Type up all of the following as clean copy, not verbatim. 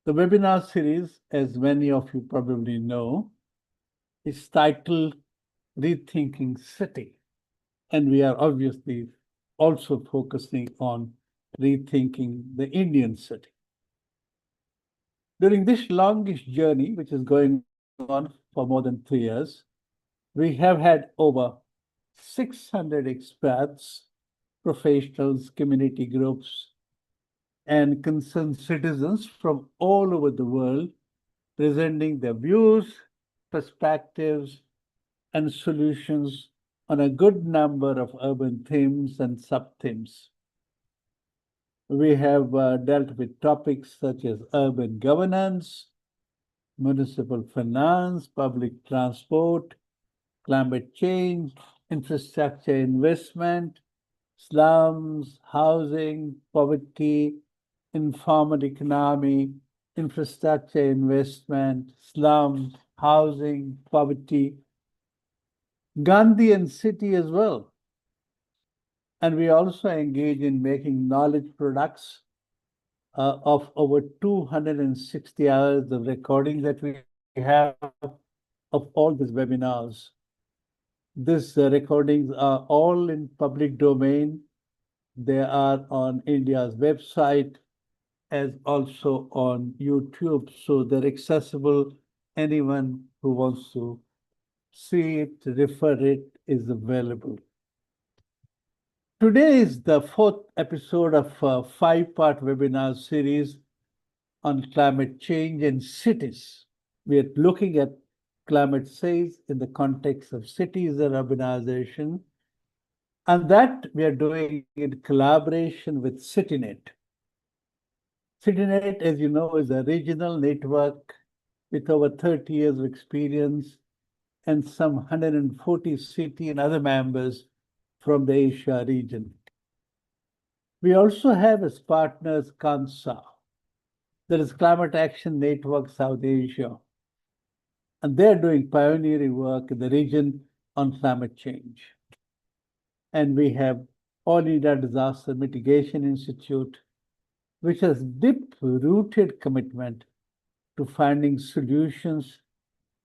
The webinar series, as many of you probably know, is titled Rethinking City. And we are obviously also focusing on rethinking the Indian city. During this longish journey, which is going on for more than 3 years, we have had over 600 experts, professionals, community groups, and concerned citizens from all over the world presenting their views, perspectives, and solutions on a good number of urban themes and sub-themes. We have dealt with topics such as urban governance, municipal finance, public transport, climate change, infrastructure investment, slums, housing, poverty, informal economy, infrastructure investment, slums, housing, poverty, Gandhi and city as well. And we also engage in making knowledge products of over 260 hours of recording that we have of all these webinars. These recordings are all in public domain. They are on India's website as also on YouTube. So they're accessible. Anyone who wants to see it, refer it, is available. Today is the 4th episode of a 5-part webinar series on climate change and cities. We are looking at climate change in the context of cities and urbanization, and that we are doing in collaboration with CityNet. CityNet, as you know, is a regional network with over 30 years of experience and some 140 city and other members from the Asia region. We also have as partners CANSA, that is Climate Action Network South Asia, and they're doing pioneering work in the region on climate change. And we have All India Disaster Mitigation Institute, which has deep-rooted commitment to finding solutions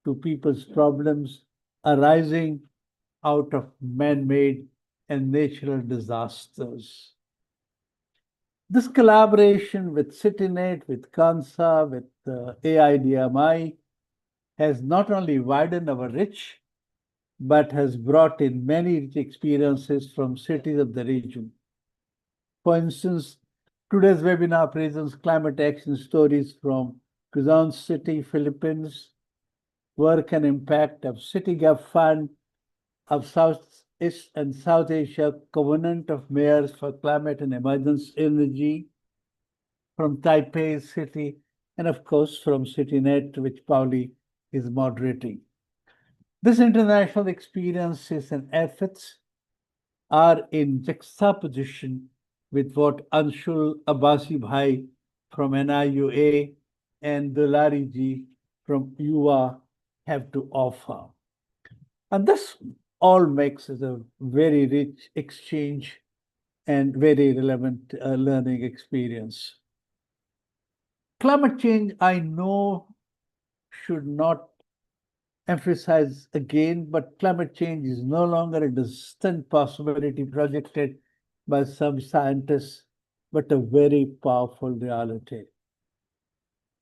to people's problems arising out of man-made and natural disasters. This collaboration with CityNet, with CANSA, with AIDMI has not only widened our reach, but has brought in many rich experiences from cities of the region. For instance, today's webinar presents climate action stories from Quezon City, Philippines, work and impact of City Gov Fund of Southeast and South Asia Covenant of Mayors for Climate and Emergency Energy from Taipei City, and of course from CityNet, which Paulo is moderating. This international experiences and efforts are in juxtaposition with what Anshul Abbasi Bhai from NIUA and Dulari Ji from UA have to offer. And this all makes it a very rich exchange and very relevant learning experience. Climate change, I know, should not emphasize again, but climate change is no longer a distant possibility projected by some scientists, but a very powerful reality.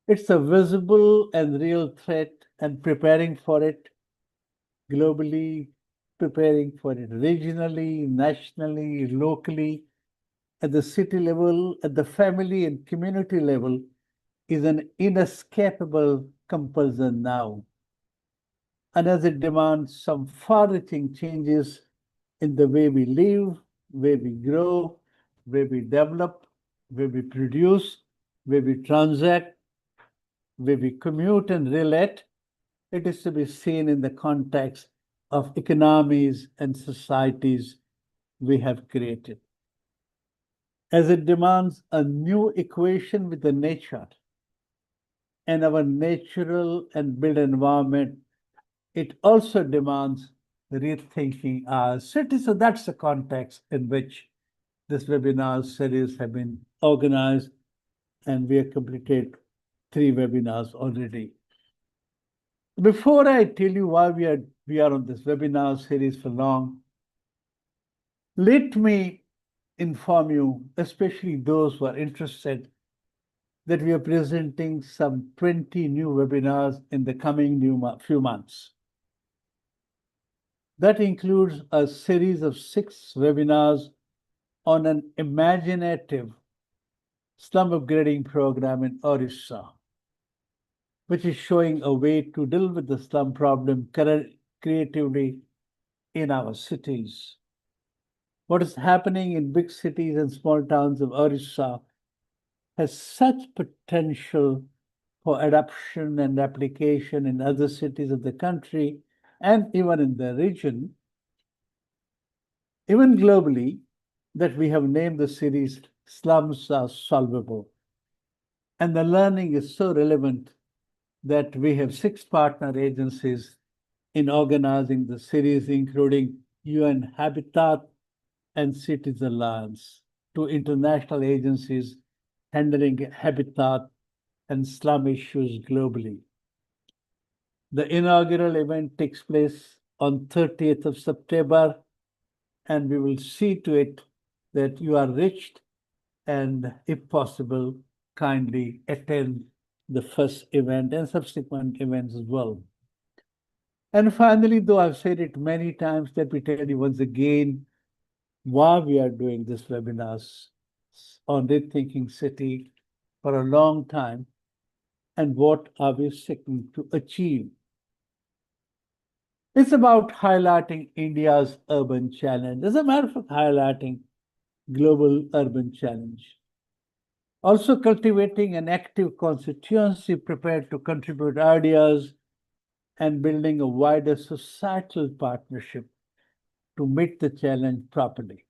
It's a visible and real threat, and preparing for it globally, preparing for it regionally, nationally, locally, at the city level, at the family and community level, is an inescapable compulsion now. And as it demands some far-reaching changes in the way we live, where we grow, where we develop, where we produce, where we transact, where we commute and relate, it is to be seen in the context of economies and societies we have created. As it demands a new equation with the nature and our natural and built environment, it also demands rethinking our cities. So that's the context in which this webinar series have been organized, and we have completed 3 webinars already. Before I tell you why we are on this webinar series for long, let me inform you, especially those who are interested, that we are presenting some 20 new webinars in the coming few months. That includes a series of 6 webinars on an imaginative slum upgrading program in Orissa, which is showing a way to deal with the slum problem creatively in our cities. What is happening in big cities and small towns of Orissa has such potential for adoption and application in other cities of the country and even in the region, even globally, that we have named the series Slums Are Solvable. And the learning is so relevant that we have 6 partner agencies in organizing the series, including UN Habitat and Cities Alliance, 2 international agencies handling habitat and slum issues globally. The inaugural event takes place on 30th of September, and we will see to it that you are reached and, if possible, kindly attend the first event and subsequent events as well. And finally, though I've said it many times, let me tell you once again why we are doing this webinars on Rethinking City for a long time and what are we seeking to achieve. It's about highlighting India's urban challenge. As a matter of fact, highlighting global urban challenge. Also cultivating an active constituency prepared to contribute ideas and building a wider societal partnership to meet the challenge properly.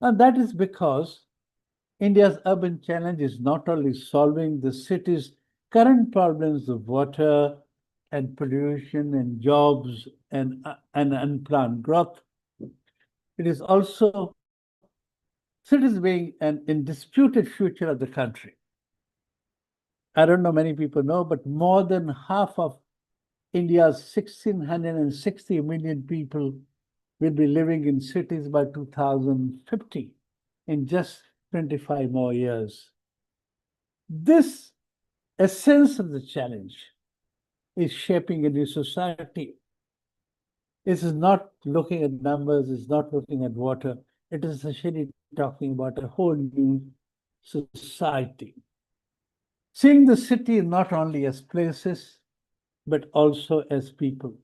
And that is because India's urban challenge is not only solving the city's current problems of water and pollution and jobs and unplanned growth, it is also cities being an indisputed future of the country. I don't know many people know, but more than half of India's 1,660 million people will be living in cities by 2050, in just 25 more years. This essence of the challenge is shaping a new society. This is not looking at numbers, it's not looking at water. It is essentially talking about a whole new society. Seeing the city not only as places, but also as people.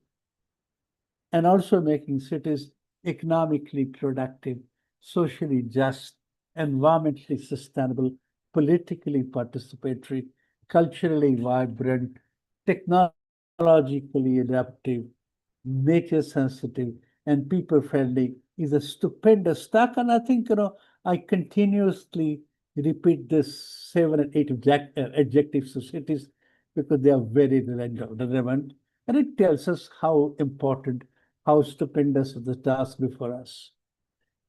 And also making cities economically productive, socially just, environmentally sustainable, politically participatory, culturally vibrant, technologically adaptive, nature sensitive, and people friendly is a stupendous stack. And I think, I continuously repeat this 7 and 8 adjectives to cities because they are very relevant. And it tells us how important, how stupendous is the task before us.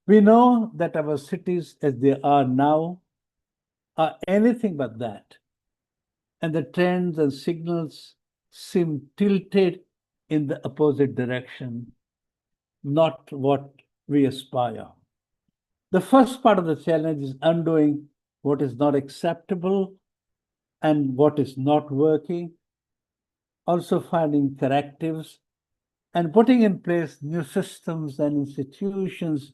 We know that our cities as they are now are anything but that. And the trends and signals seem tilted in the opposite direction, not what we aspire. The first part of the challenge is undoing what is not acceptable and what is not working, also finding correctives and putting in place new systems and institutions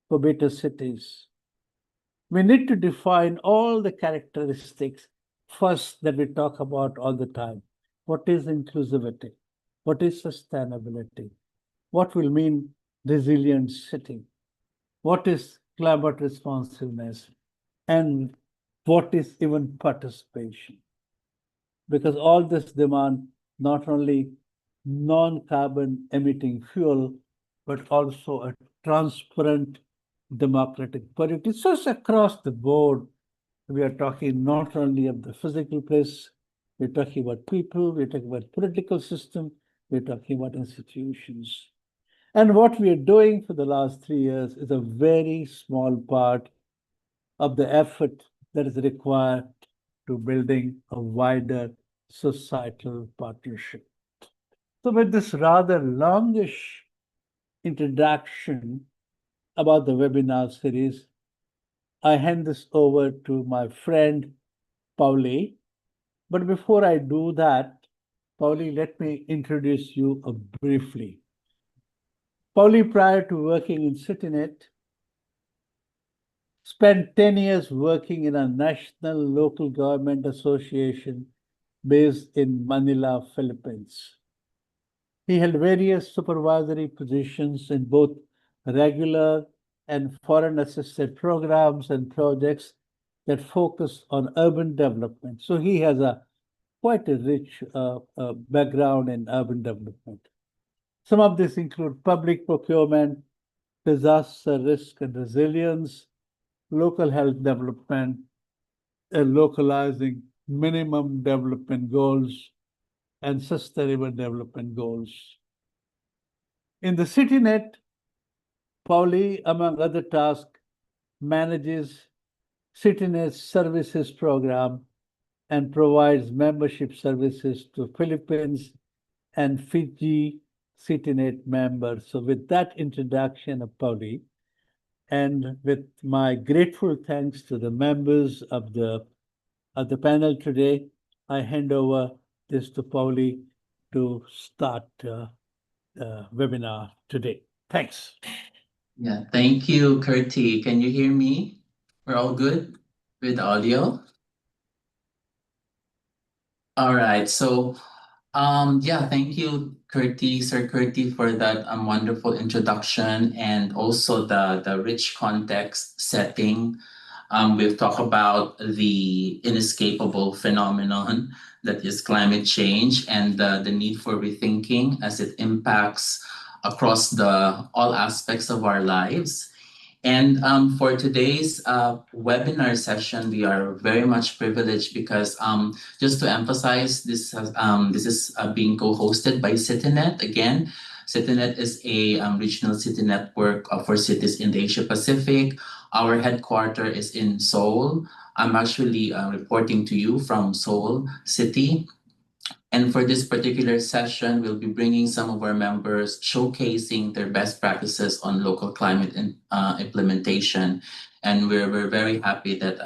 for better cities. We need to define all the characteristics first that we talk about all the time. What is inclusivity? What is sustainability? What will mean resilient city? What is climate responsiveness? And what is even participation? Because all this demand not only non-carbon emitting fuel, but also a transparent democratic polity. So it's across the board. We are talking not only of the physical place, we're talking about people, we're talking about political system, we're talking about institutions. And what we are doing for the last 3 years is a very small part of the effort that is required to building a wider societal partnership. So with this rather longish introduction about the webinar series, I hand this over to my friend, Paulo. But before I do that, Paulo, let me introduce you briefly. Paulo, prior to working in CityNet, spent 10 years working in a national local government association based in Manila, Philippines. He held various supervisory positions in both regular and foreign assisted programs and projects that focus on urban development. So he has quite a rich background in urban development. Some of this include public procurement, disaster risk and resilience, local health development, and localizing minimum development goals and sustainable development goals. In the CityNet, Paulo, among other tasks, manages CityNet's services program and provides membership services to Philippines and Fiji CityNet members. So with that introduction of Paulo, and with my grateful thanks to the members of the panel today, I hand over this to Paulo to start webinar today. Thanks. Yeah, thank you, Kurti. Can you hear me? We're all good with audio? All right, so yeah, thank you, Sir Kurti, for that wonderful introduction and also the rich context setting. We've talked about the inescapable phenomenon that is climate change and the need for rethinking as it impacts across all aspects of our lives. And for today's webinar session, we are very much privileged because just to emphasize, this is being co-hosted by CityNet. Again, CityNet is a regional city network for cities in the Asia Pacific. Our headquarters is in Seoul. I'm actually reporting to you from Seoul City. And for this particular session, we'll be bringing some of our members showcasing their best practices on local climate implementation. And we're very happy that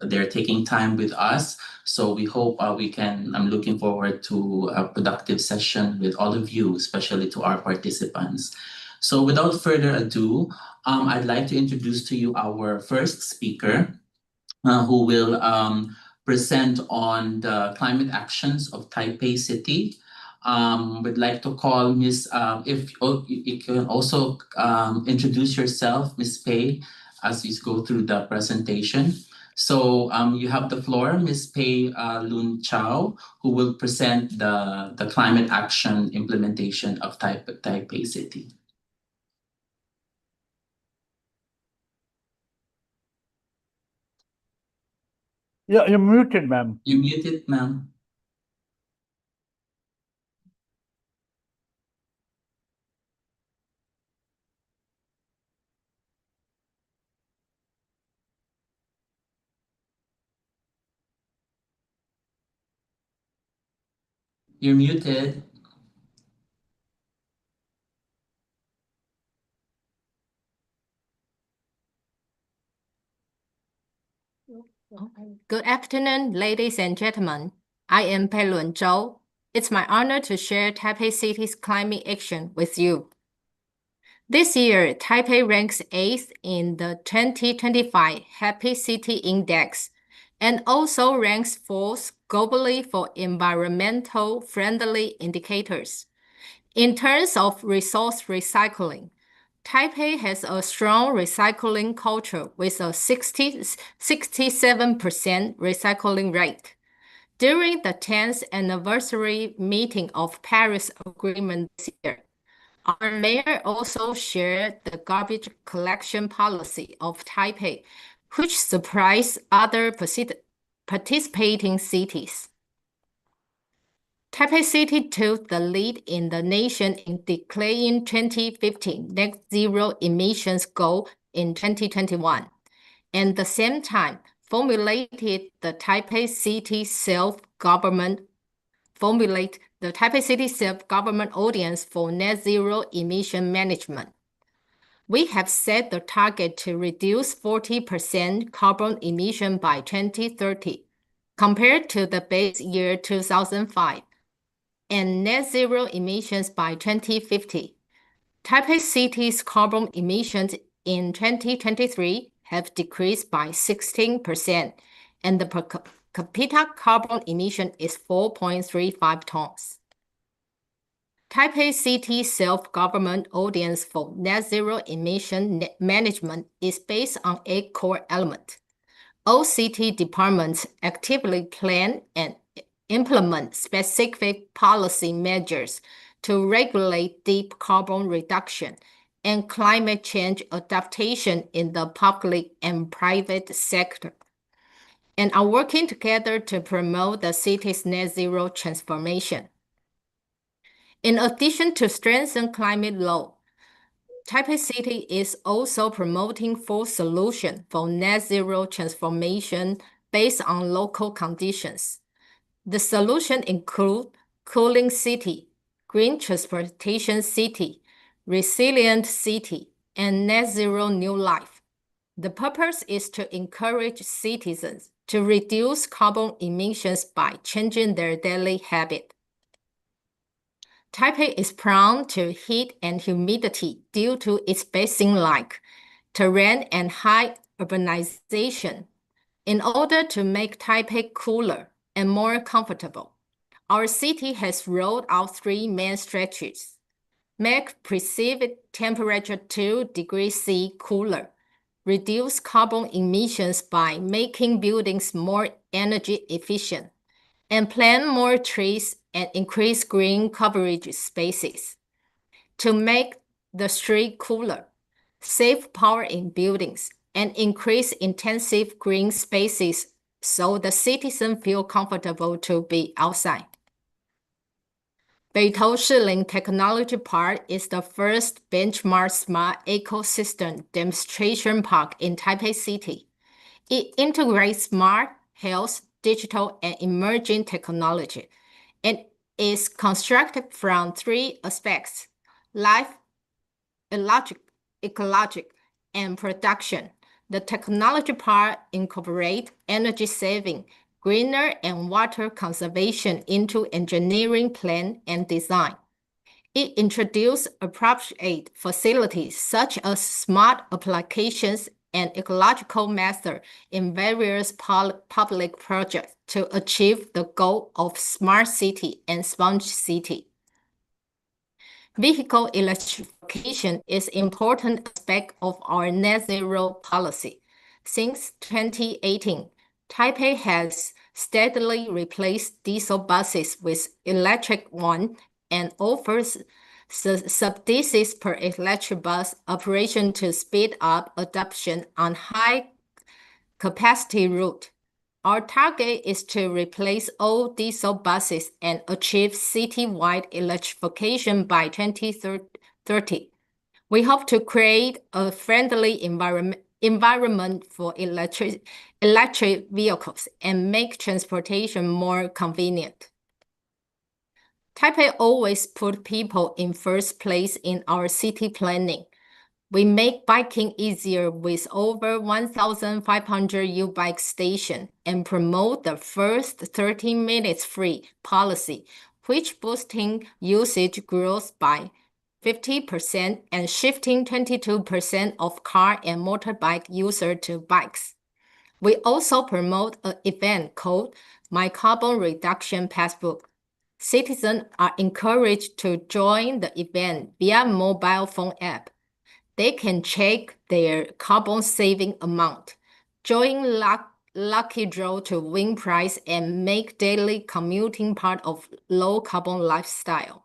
they're taking time with us. So we hope I'm looking forward to a productive session with all of you, especially to our participants. So without further ado, I'd like to introduce to you our first speaker, who will present on the climate actions of Taipei City. We'd like to call Ms. If you can also introduce yourself, Ms. Pei, as we go through the presentation. So you have the floor, Ms. Pei Lun Chou, who will present the climate action implementation of Taipei City. Yeah, you're muted, ma'am. You're muted, ma'am. You're muted. Good afternoon, ladies and gentlemen. I am Pei Lun Chou. It's my honor to share Taipei City's climate action with you. This year, Taipei ranks 8th in the 2025 Happy City Index and also ranks 4th globally for environmental friendly indicators. In terms of resource recycling, Taipei has a strong recycling culture with a 67% recycling rate. During the 10th anniversary meeting of Paris Agreement this year, our mayor also shared the garbage collection policy of Taipei, which surprised other participating cities. Taipei City took the lead in the nation in declaring 2050 net zero emissions goal in 2021. And at the same time, formulate the Taipei City self-government audience for net zero emission management. We have set the target to reduce 40% carbon emission by 2030, compared to the base year 2005, and net zero emissions by 2050. Taipei City's carbon emissions in 2023 have decreased by 16%, and the per capita carbon emission is 4.35 tons. Taipei City self-government audience for net zero emission management is based on 8 core elements. All city departments actively plan and implement specific policy measures to regulate deep carbon reduction and climate change adaptation in the public and private sector, and are working together to promote the city's net zero transformation. In addition to strengthen climate law, Taipei City is also promoting full solution for net zero transformation based on local conditions. The solution include cooling city, green transportation city, resilient city, and net zero new life. The purpose is to encourage citizens to reduce carbon emissions by changing their daily habit. Taipei is prone to heat and humidity due to its basin-like terrain and high urbanization. In order to make Taipei cooler and more comfortable, our city has rolled out 3 main strategies. Make perceived temperature 2 degrees C cooler, reduce carbon emissions by making buildings more energy efficient, and plant more trees and increase green coverage spaces. To make the street cooler, save power in buildings, and increase intensive green spaces so the citizens feel comfortable to be outside. Beitou Shiling Technology Park is the first benchmark smart ecosystem demonstration park in Taipei City. It integrates smart, health, digital, and emerging technology, and is constructed from 3 aspects: life, ecologic, and production. The technology park incorporates energy saving, greener, and water conservation into engineering plan and design. It introduced appropriate facilities such as smart applications and ecological methods in various public projects to achieve the goal of smart city and sponge city. Vehicle electrification is an important aspect of our net zero policy. Since 2018, Taipei has steadily replaced diesel buses with electric ones and offers subsidies per electric bus operation to speed up adoption on high-capacity routes. Our target is to replace all diesel buses and achieve citywide electrification by 2030. We hope to create a friendly environment for electric vehicles and make transportation more convenient. Taipei always put people in first place in our city planning. We make biking easier with over 1,500 U-Bike stations and promote the first 30 minutes free policy, which boosting usage growth by 50% and shifting 22% of car and motorbike users to bikes. We also promote an event called My Carbon Reduction Passbook. Citizens are encouraged to join the event via mobile phone app. They can check their carbon saving amount, join lucky draw to win prize, and make daily commuting part of low carbon lifestyle.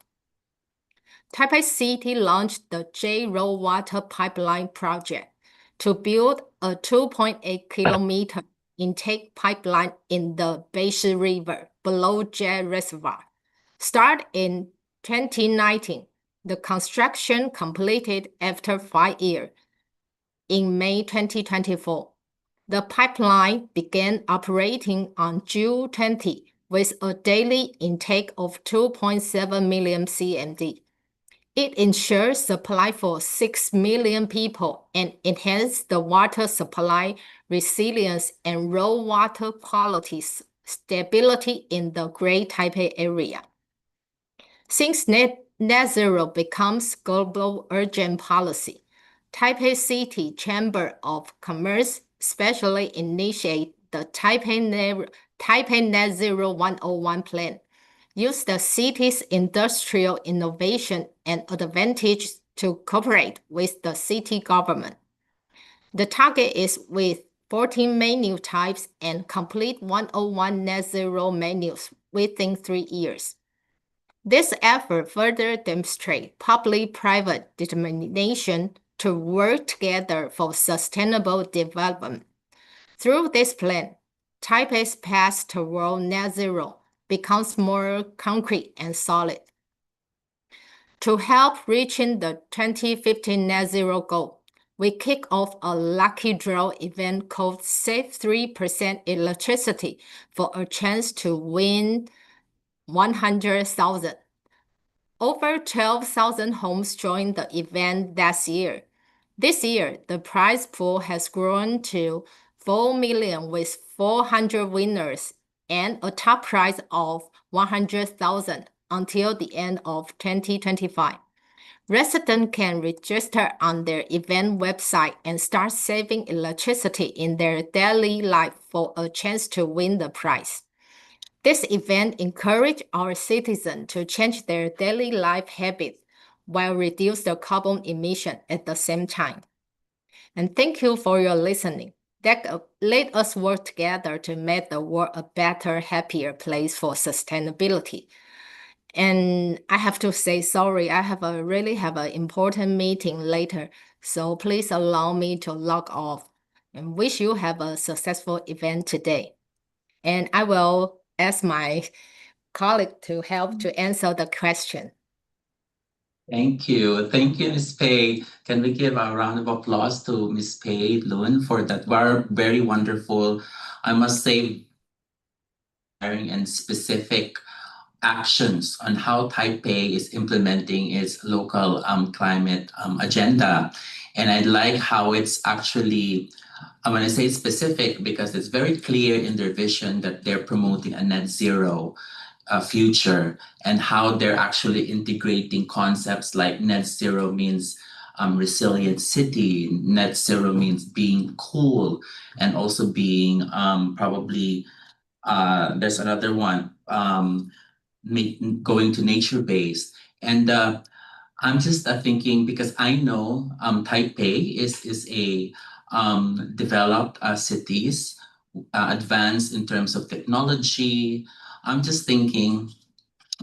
Taipei City launched the J-Road Water Pipeline Project to build a 2.8 kilometer intake pipeline in the Beishi River below Jet Reservoir. Started in 2019, the construction completed after 5 years in May 2024. The pipeline began operating on June 20 with a daily intake of 2.7 million CMD. It ensures supply for 6 million people and enhanced the water supply resilience and raw water quality stability in the Great Taipei area. Since net zero becomes global urgent policy, Taipei City Chamber of Commerce specially initiate the Taipei Net Zero 101 plan. Use the city's industrial innovation and advantage to cooperate with the city government. The target is with 14 menu types and complete 101 net zero menus within 3 years. This effort further demonstrates public-private determination to work together for sustainable development. Through this plan, Taipei's path toward net zero becomes more concrete and solid. To help reaching the 2050 net zero goal, we kick off a lucky draw event called Save 3% Electricity for a chance to win 100,000. Over 12,000 homes joined the event last year. This year, the prize pool has grown to 4 million with 400 winners and a top prize of 100,000 until the end of 2025. Residents can register on their event website and start saving electricity in their daily life for a chance to win the prize. This event encourages our citizens to change their daily life habits while reduce their carbon emission at the same time. And thank you for your listening. Let us work together to make the world a better, happier place for sustainability. And I have to say sorry, I really have an important meeting later, so please allow me to log off and wish you have a successful event today. And I will ask my colleague to help to answer the question. Thank you. Thank you, Ms. Pei. Can we give a round of applause to Ms. Pei Lun for that very wonderful, I must say, and specific actions on how Taipei is implementing its local climate agenda. And I like how it's actually, I'm going to say specific because it's very clear in their vision that they're promoting a net zero future and how they're actually integrating concepts like net zero means resilient city, net zero means being cool, and also being probably, there's another one, going to nature-based. And I'm just thinking, because I know Taipei is a developed cities, advanced in terms of technology. I'm just thinking,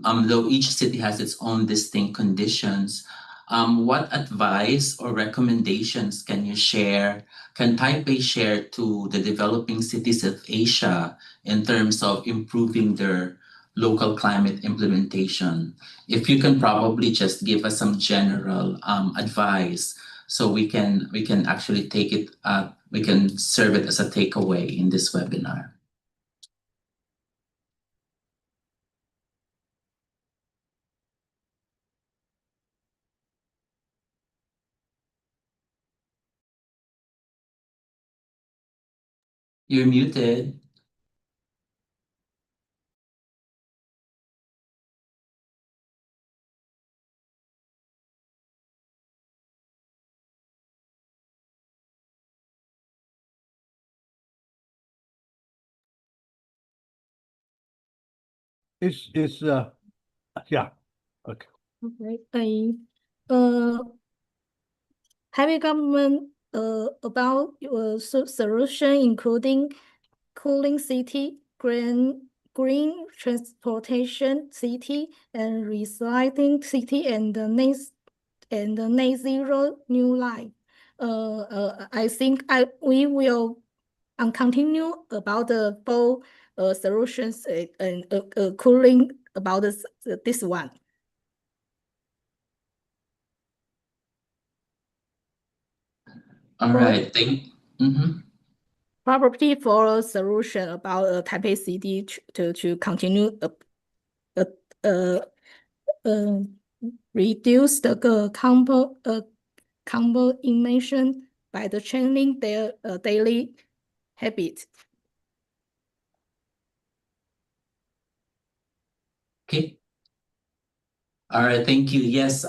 though each city has its own distinct conditions, what advice or recommendations can Taipei share to the developing cities of Asia in terms of improving their local climate implementation? If you can probably just give us some general advice so we can actually take it, we can serve it as a takeaway in this webinar. You're muted. Yeah, okay. Okay. Taipei government about solution including cooling city, green transportation city, and recycling city, and the net zero new life. I think we will continue about the four solutions and cooling about this one. All right. probably for a solution about Taipei City to continue reduce the combo emission by the changing their daily habits. Okay. All right, thank you. Yes,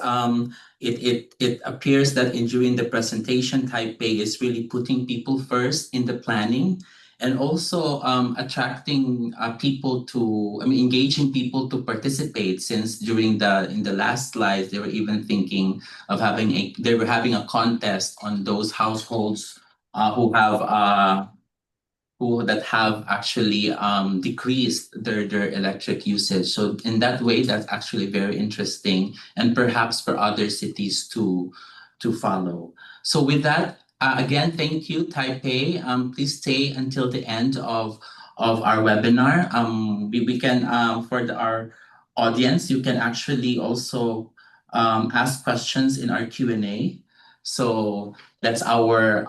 it appears that during the presentation, Taipei is really putting people first in the planning and also attracting people to, engaging people to participate. Since in the last slides, they were even thinking of they were having a contest on those households that have actually decreased their electric usage. So in that way, that's actually very interesting, and perhaps for other cities to follow. So with that, again, thank you, Taipei. Please stay until the end of our webinar. We can our audience, you can actually also ask questions in our Q&A. So that's our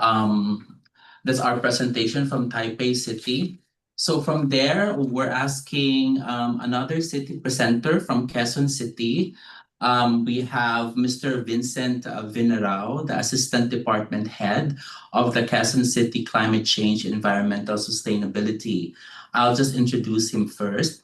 presentation from Taipei City. So from there, we're asking another city presenter from Quezon City. We have Mr. Vincent Vinarao, the Assistant Department Head of the Quezon City Climate Change Environmental Sustainability. I'll just introduce him first.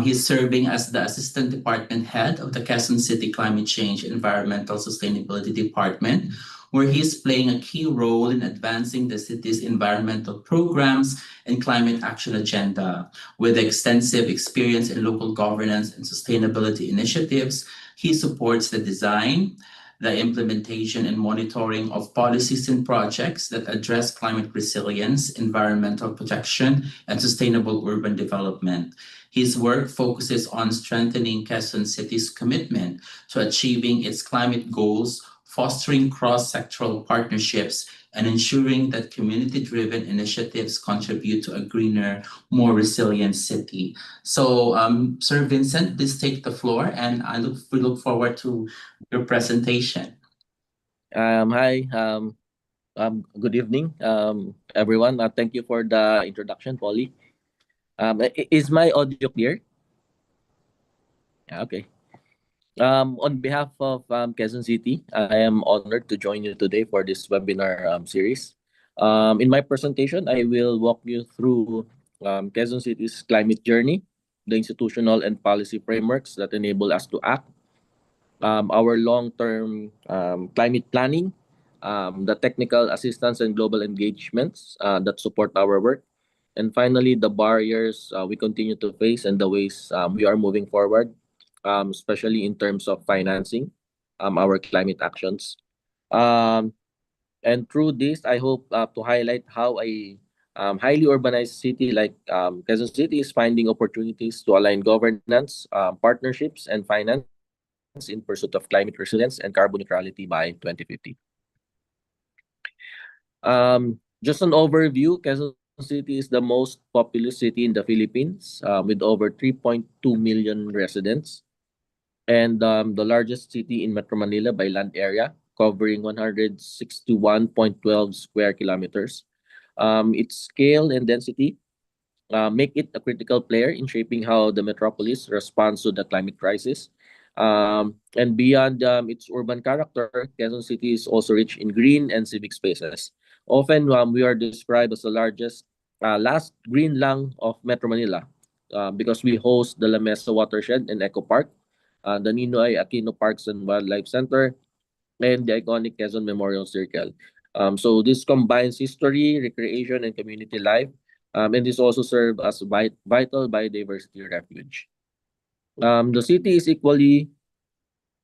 He's serving as the Assistant Department Head of the Quezon City Climate Change Environmental Sustainability Department, where he's playing a key role in advancing the city's environmental programs and climate action agenda. With extensive experience in local governance and sustainability initiatives, he supports the design, the implementation and monitoring of policies and projects that address climate resilience, environmental protection, and sustainable urban development. His work focuses on strengthening Quezon City's commitment to achieving its climate goals, fostering cross-sectoral partnerships, and ensuring that community-driven initiatives contribute to a greener, more resilient city. So, Sir Vincent, please take the floor, and we look forward to your presentation. Hi, good evening, everyone. Thank you for the introduction, Polly. Is my audio clear? Yeah, okay. On behalf of Quezon City, I am honored to join you today for this webinar series. In my presentation, I will walk you through Quezon City's climate journey, the institutional and policy frameworks that enable us to act, our long-term climate planning, the technical assistance and global engagements that support our work, and finally, the barriers we continue to face and the ways we are moving forward, especially in terms of financing our climate actions. And through this, I hope to highlight how a highly urbanized city like Quezon City is finding opportunities to align governance, partnerships, and finance in pursuit of climate resilience and carbon neutrality by 2050. Just an overview, Quezon City is the most populous city in the Philippines with over 3.2 million residents, and the largest city in Metro Manila by land area, covering 161.12 square kilometers. Its scale and density make it a critical player in shaping how the metropolis responds to the climate crisis. And beyond its urban character, Quezon City is also rich in green and civic spaces. Often we are described as the last green lung of Metro Manila because we host the La Mesa Watershed and Eco Park, the Ninoy Aquino Parks and Wildlife Center, and the iconic Quezon Memorial Circle. So this combines history, recreation, and community life, and this also serves as vital biodiversity refuge. The city is equally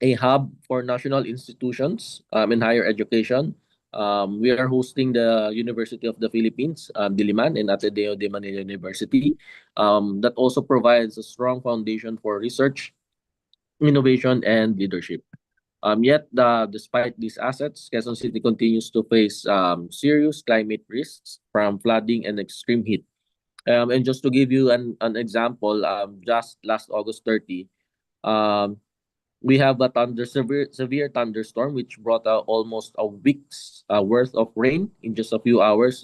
a hub for national institutions in higher education. We are hosting the University of the Philippines, Diliman, and Ateneo de Manila University. That also provides a strong foundation for research, innovation, and leadership. Yet, despite these assets, Quezon City continues to face serious climate risks from flooding and extreme heat. And just to give you an example, just last August 30, we have a severe thunderstorm which brought almost a week's worth of rain in just a few hours.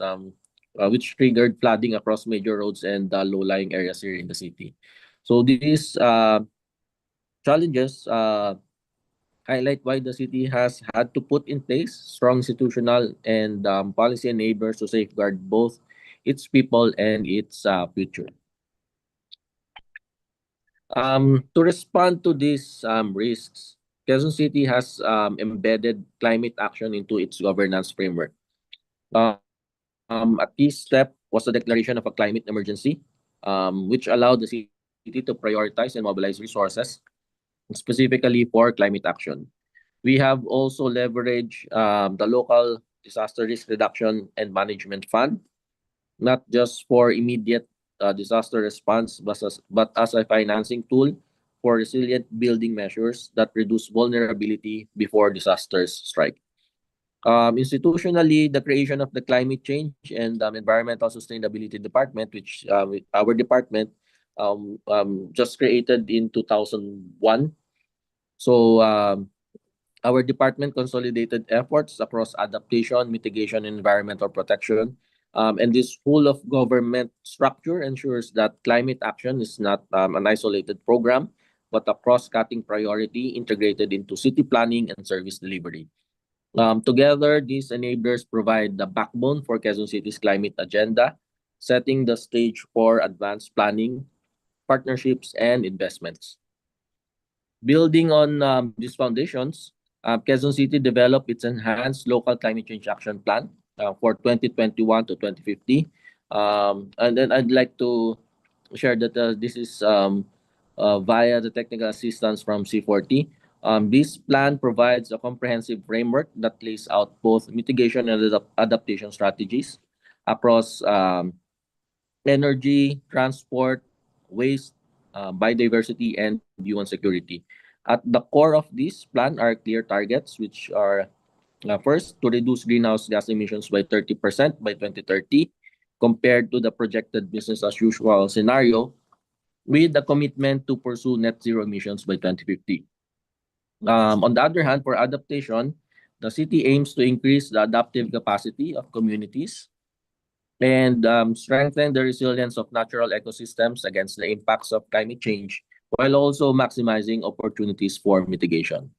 which triggered flooding across major roads and low-lying areas here in the city. So these challenges highlight why the city has had to put in place strong institutional and policy enablers to safeguard both its people and its future. To respond to these risks, Quezon City has embedded climate action into its governance framework. A key step was the declaration of a climate emergency, which allowed the city to prioritize and mobilize resources specifically for climate action. We have also leveraged the local disaster risk reduction and management fund, not just for immediate disaster response, but as a financing tool for resilient building measures that reduce vulnerability before disasters strike. Institutionally, the creation of the Climate Change and Environmental Sustainability Department, which our department just created in 2001. So our department consolidated efforts across adaptation, mitigation, and environmental protection. And this whole of government structure ensures that climate action is not an isolated program, but a cross-cutting priority integrated into city planning and service delivery. Together, these enablers provide the backbone for Quezon City's climate agenda, setting the stage for advanced planning, partnerships, and investments. Building on these foundations, Quezon City developed its enhanced local climate change action plan for 2021 to 2050. And then I'd like to share that this is via the technical assistance from C40. This plan provides a comprehensive framework that lays out both mitigation and adaptation strategies across energy, transport, waste, biodiversity, and human security. At the core of this plan are clear targets, which are first, to reduce greenhouse gas emissions by 30% by 2030 compared to the projected business as usual scenario, with the commitment to pursue net zero emissions by 2050. On the other hand, for adaptation, the city aims to increase the adaptive capacity of communities and strengthen the resilience of natural ecosystems against the impacts of climate change, while also maximizing opportunities for mitigation.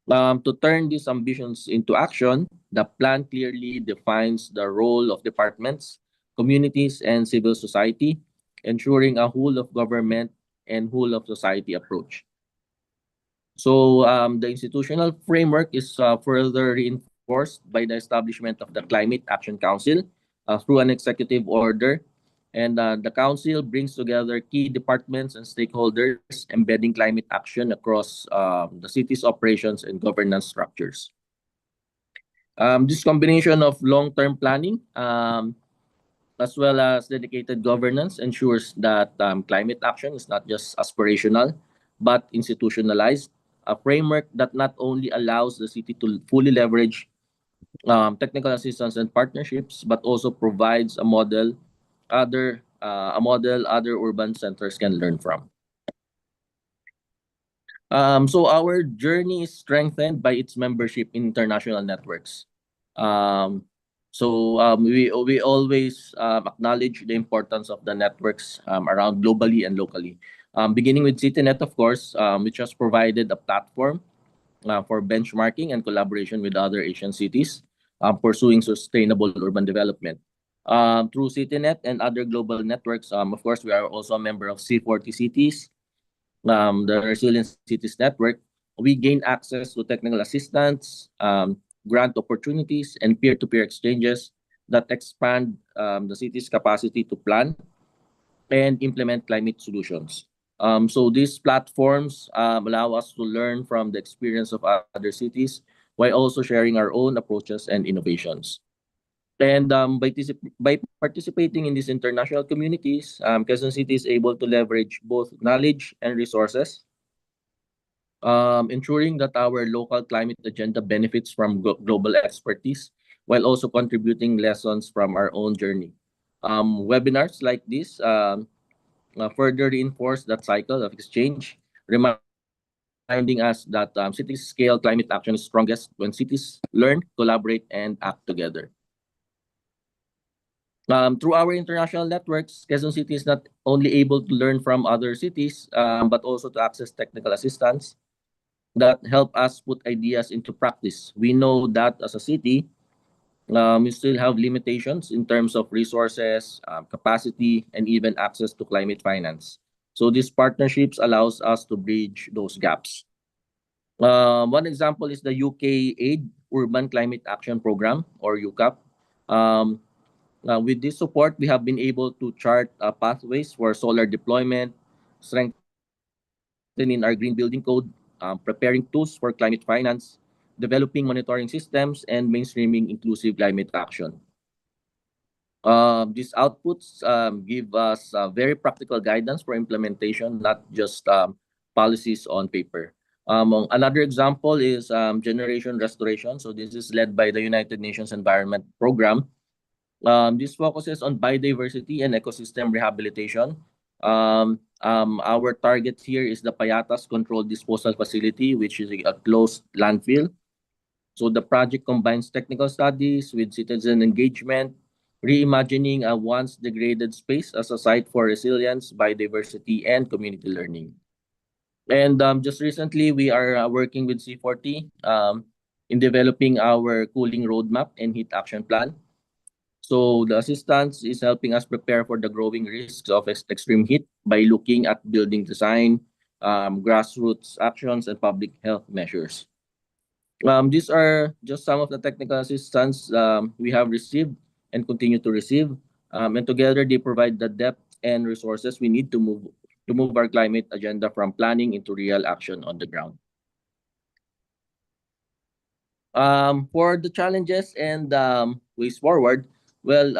To turn these ambitions into action, the plan clearly defines the role of departments, communities, and civil society, ensuring a whole of government and whole of society approach. So the institutional framework is further reinforced by the establishment of the Climate Action Council through an executive order. And the council brings together key departments and stakeholders, embedding climate action across the city's operations and governance structures. This combination of long-term planning as well as dedicated governance ensures that climate action is not just aspirational, but institutionalized, a framework that not only allows the city to fully leverage technical assistance and partnerships, but also provides a model other urban centers can learn from. So our journey is strengthened by its membership in international networks. We always acknowledge the importance of the networks around globally and locally. Beginning with CityNet, of course, which has provided a platform for benchmarking and collaboration with other Asian cities, pursuing sustainable urban development. Through CityNet and other global networks, of course, we are also a member of C40 Cities, the Resilient Cities Network. We gain access to technical assistance, grant opportunities, and peer-to-peer exchanges that expand the city's capacity to plan and implement climate solutions. So these platforms allow us to learn from the experience of other cities while also sharing our own approaches and innovations. And by participating in these international communities, Quezon City is able to leverage both knowledge and resources, ensuring that our local climate agenda benefits from global expertise, while also contributing lessons from our own journey. Webinars like this further reinforce that cycle of exchange, reminding us that city-scale climate action is strongest when cities learn, collaborate, and act together. Through our international networks, Quezon City is not only able to learn from other cities, but also to access technical assistance that help us put ideas into practice. We know that as a city, we still have limitations in terms of resources, capacity, and even access to climate finance. So these partnerships allows us to bridge those gaps. One example is the UK Aid Urban Climate Action Program, or UCAP. With this support, we have been able to chart pathways for solar deployment, strengthening our green building code, preparing tools for climate finance, developing monitoring systems, and mainstreaming inclusive climate action. These outputs give us very practical guidance for implementation, not just policies on paper. Another example is generation restoration. So this is led by the United Nations Environment Program. This focuses on biodiversity and ecosystem rehabilitation. Our target here is the Payatas Controlled Disposal Facility, which is a closed landfill. So the project combines technical studies with citizen engagement, reimagining a once degraded space as a site for resilience, biodiversity, and community learning. And just recently, we are working with C40 in developing our cooling roadmap and heat action plan. So the assistance is helping us prepare for the growing risks of extreme heat by looking at building design, grassroots actions, and public health measures. These are just some of the technical assistance we have received and continue to receive. And together they provide the depth and resources we need to move our climate agenda from planning into real action on the ground. For the challenges and ways forward, well,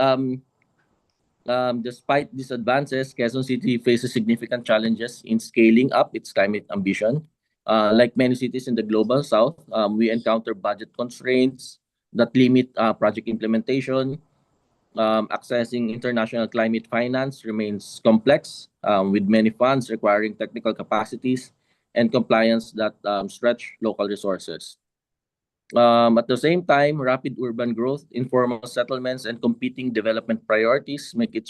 despite these advances, Quezon City faces significant challenges in scaling up its climate ambition. Like many cities in the global south, we encounter budget constraints that limit project implementation. Accessing international climate finance remains complex, with many funds requiring technical capacities and compliance that stretch local resources. At the same time, rapid urban growth, informal settlements, and competing development priorities make it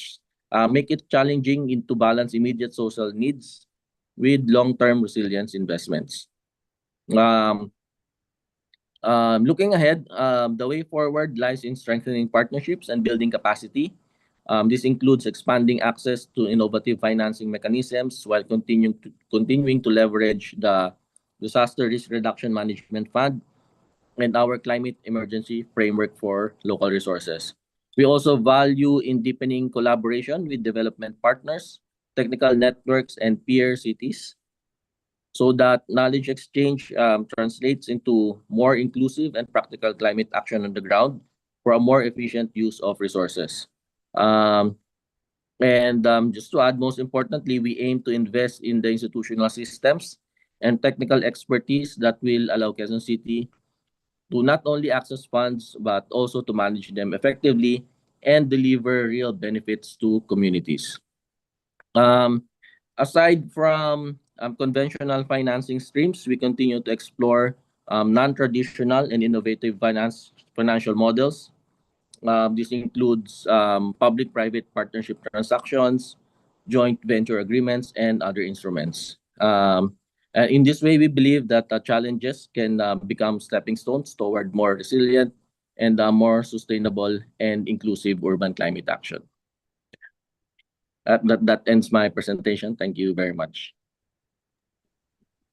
challenging to balance immediate social needs with long-term resilience investments. Um, Looking ahead, the way forward lies in strengthening partnerships and building capacity. This includes expanding access to innovative financing mechanisms while continuing to leverage the Disaster Risk Reduction Management Fund and our climate emergency framework for local resources. We also value in deepening collaboration with development partners, technical networks, and peer cities so that knowledge exchange translates into more inclusive and practical climate action on the ground for a more efficient use of resources. Um, and just to add, most importantly, we aim to invest in the institutional systems and technical expertise that will allow Quezon City to not only access funds, but also to manage them effectively and deliver real benefits to communities. Um, Aside from conventional financing streams, we continue to explore non-traditional and innovative financial models. This includes public-private partnership transactions, joint venture agreements, and other instruments. In this way, we believe that challenges can become stepping stones toward more resilient and more sustainable and inclusive urban climate action. That ends my presentation. Thank you very much.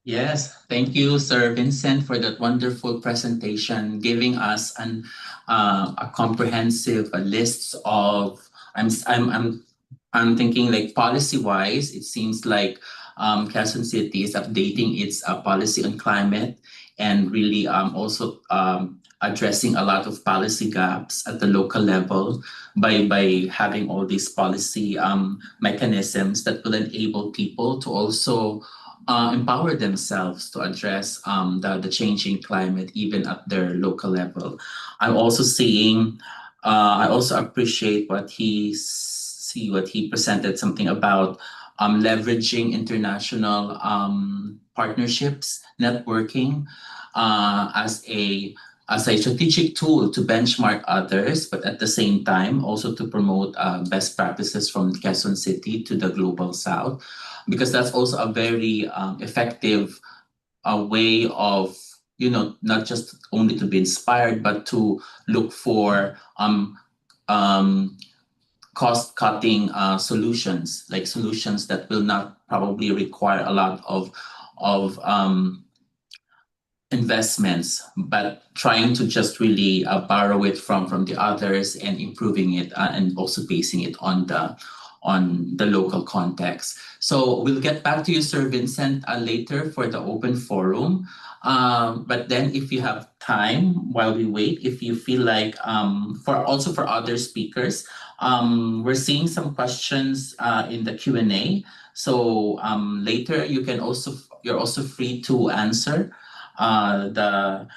Yes, thank you, Sir Vincent, for that wonderful presentation, giving us a comprehensive list of. I'm thinking like policy-wise, it seems like Quezon City is updating its policy on climate and really also addressing a lot of policy gaps at the local level by having all these policy mechanisms that will enable people to also empower themselves to address the changing climate even at their local level. I'm also seeing, I also appreciate what he presented, something about leveraging international partnerships, networking as a as a strategic tool to benchmark others, but at the same time also to promote best practices from Quezon City to the global south, because that's also a very effective way of, not just only to be inspired, but to look for cost-cutting solutions, like solutions that will not probably require a lot of investments, but trying to just really borrow it from the others and improving it and also basing it on the local context. So we'll get back to you, Sir Vincent, later for the open forum. But then if you have time while we wait, if you feel like for other speakers, we're seeing some questions in the Q&A. So later you're also free to answer the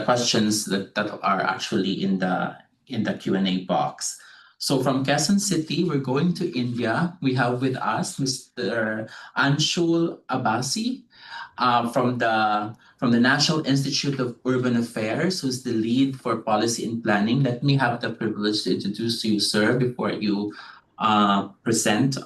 questions that are actually in the Q&A box. So from Quezon City, we're going to India. We have with us Mr. Anshul Abbasi from the National Institute of Urban Affairs, who's the lead for policy and planning. Let me have the privilege to introduce you, sir, before you present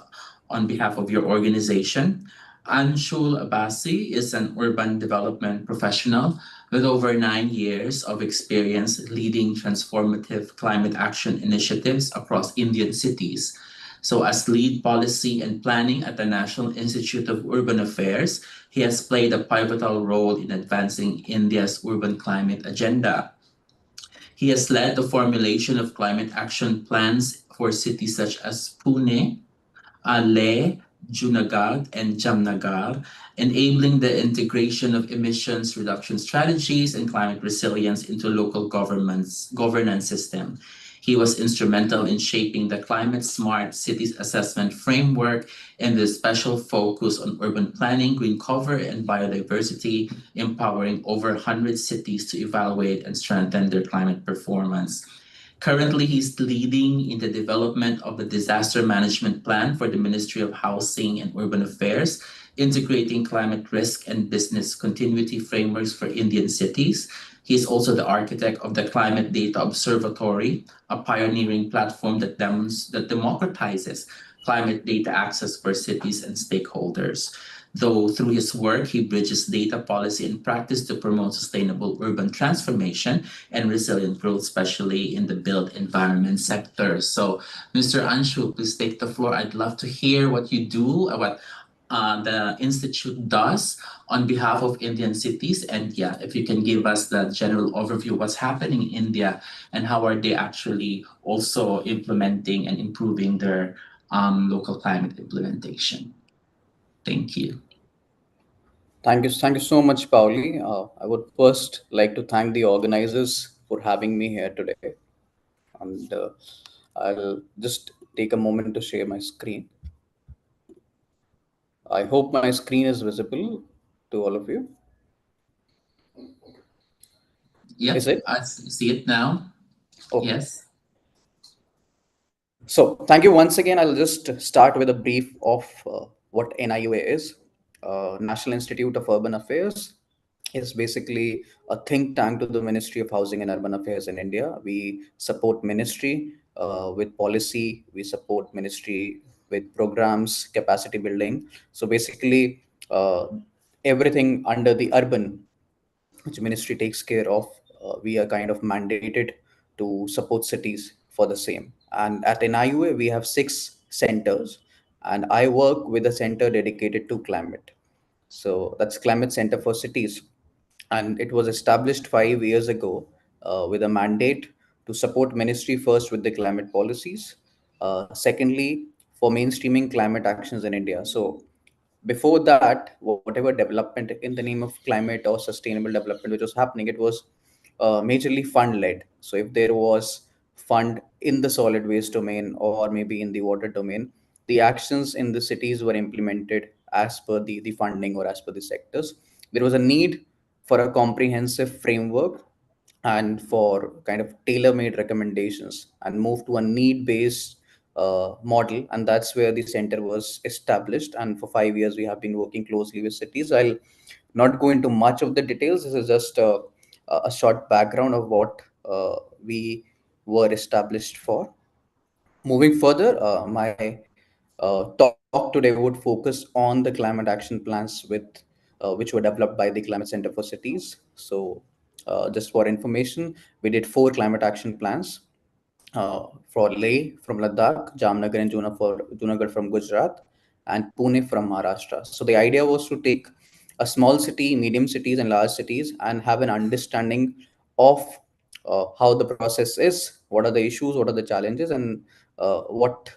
on behalf of your organization. Anshul Abbasi is an urban development professional with over 9 years of experience leading transformative climate action initiatives across Indian cities. So as lead policy and planning at the National Institute of Urban Affairs, he has played a pivotal role in advancing India's urban climate agenda. He has led the formulation of climate action plans for cities such as Pune, Leh, Junagadh, and Jamnagar, enabling the integration of emissions reduction strategies and climate resilience into local governance system. He was instrumental in shaping the Climate Smart Cities Assessment Framework and the special focus on urban planning, green cover, and biodiversity, empowering over 100 cities to evaluate and strengthen their climate performance. Currently, he's leading in the development of the disaster management plan for the Ministry of Housing and Urban Affairs, integrating climate risk and business continuity frameworks for Indian cities. He is also the architect of the Climate Data Observatory, a pioneering platform that democratizes climate data access for cities and stakeholders. Though through his work, he bridges data policy and practice to promote sustainable urban transformation and resilient growth, especially in the built environment sector. So, Mr. Anshul, please take the floor. I'd love to hear what you do, what the Institute does on behalf of Indian cities. And yeah, if you can give us the general overview of what's happening in India and how are they actually also implementing and improving their local climate implementation. Thank you. Thank you so much, Pauli. I would first like to thank the organizers for having me here today. And I'll just take a moment to share my screen. I hope my screen is visible to all of you. Yeah, Is it? I see it now. Okay. Yes. So thank you once again. I'll just start with a brief of what NIUA is. National Institute of Urban Affairs is basically a think tank to the Ministry of Housing and Urban Affairs in India. We support ministry with policy. We support ministry with programs, capacity building. So basically everything under the urban, which ministry takes care of, we are kind of mandated to support cities for the same. And at NIUA, we have 6 centers, and I work with a center dedicated to climate. So that's Climate Center for Cities. And it was established 5 years ago with a mandate to support ministry first with the climate policies. Secondly, for mainstreaming climate actions in India. So before that, whatever development in the name of climate or sustainable development which was happening, it was majorly fund led. So if there was fund in the solid waste domain or maybe in the water domain, the actions in the cities were implemented as per the funding or as per the sectors. There was a need for a comprehensive framework and for kind of tailor-made recommendations and move to a need-based model, and that's where the center was established. And for 5 years we have been working closely with cities. I'll not go into much of the details. This is just a short background of what we were established for. Moving further, my talk today would focus on the climate action plans which were developed by the Climate Center for Cities. So, just for information, we did 4 climate action plans for Leh from Ladakh, Jamnagar and Junagadh from Gujarat, and Pune from Maharashtra. So the idea was to take a small city, medium cities, and large cities, and have an understanding of how the process is, what are the issues, what are the challenges, and what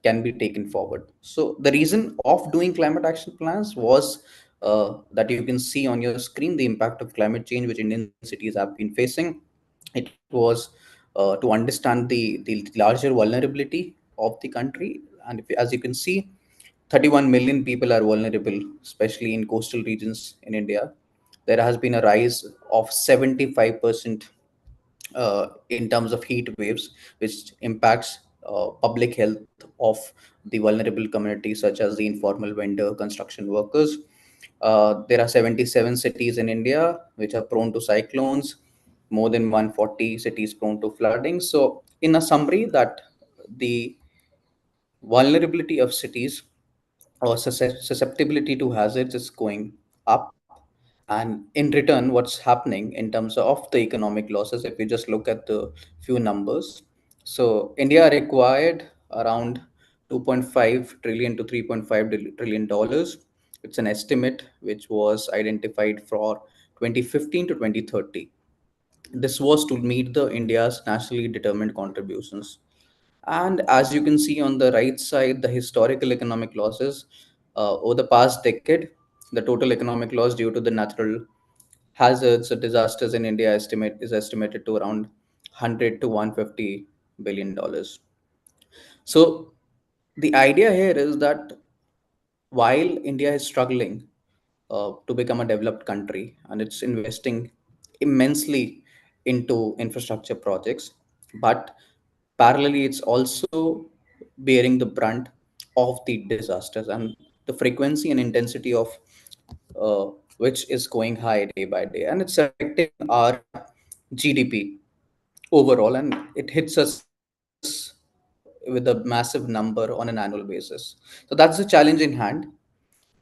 can be taken forward. So the reason of doing climate action plans was that you can see on your screen the impact of climate change which Indian cities have been facing. It was to understand the larger vulnerability of the country. And if, as you can see, 31 million people are vulnerable, especially in coastal regions in India. There has been a rise of 75% in terms of heat waves, which impacts public health of the vulnerable communities, such as the informal vendor, construction workers. There are 77 cities in India which are prone to cyclones, more than 140 cities prone to flooding. So, in a summary, that the vulnerability of cities or susceptibility to hazards is going up. And in return, what's happening in terms of the economic losses, if we just look at the few numbers, so India required around 2.5 trillion to 3.5 trillion dollars. It's an estimate which was identified for 2015 to 2030. This was to meet the India's nationally determined contributions. And as you can see on the right side, the historical economic losses over the past decade, the total economic loss due to the natural hazards or disasters in India is estimated to around 100 to 150 billion dollars. So the idea here is that while India is struggling to become a developed country and it's investing immensely into infrastructure projects, but parallelly it's also bearing the brunt of the disasters and the frequency and intensity of uh, which is going high day by day, and it's affecting our GDP overall, and it hits us with a massive number on an annual basis. So that's the challenge in hand,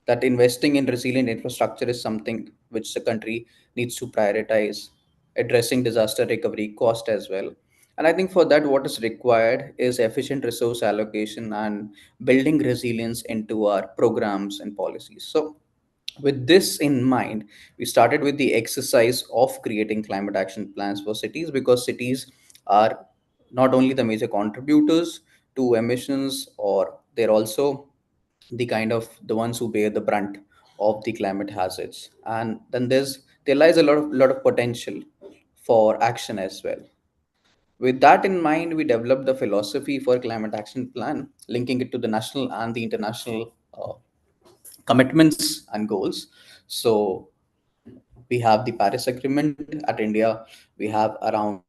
that investing in resilient infrastructure is something which the country needs to prioritize, addressing disaster recovery cost as well. And I think for that, what is required is efficient resource allocation and building resilience into our programs and policies. So with this in mind, we started with the exercise of creating climate action plans for cities, because cities are not only the major contributors to emissions, or they're also the kind of the ones who bear the brunt of the climate hazards. And then there lies a lot of potential for action as well. With that in mind, we developed the philosophy for climate action plan, linking it to the national and the international commitments and goals. So we have the Paris Agreement at India. We have around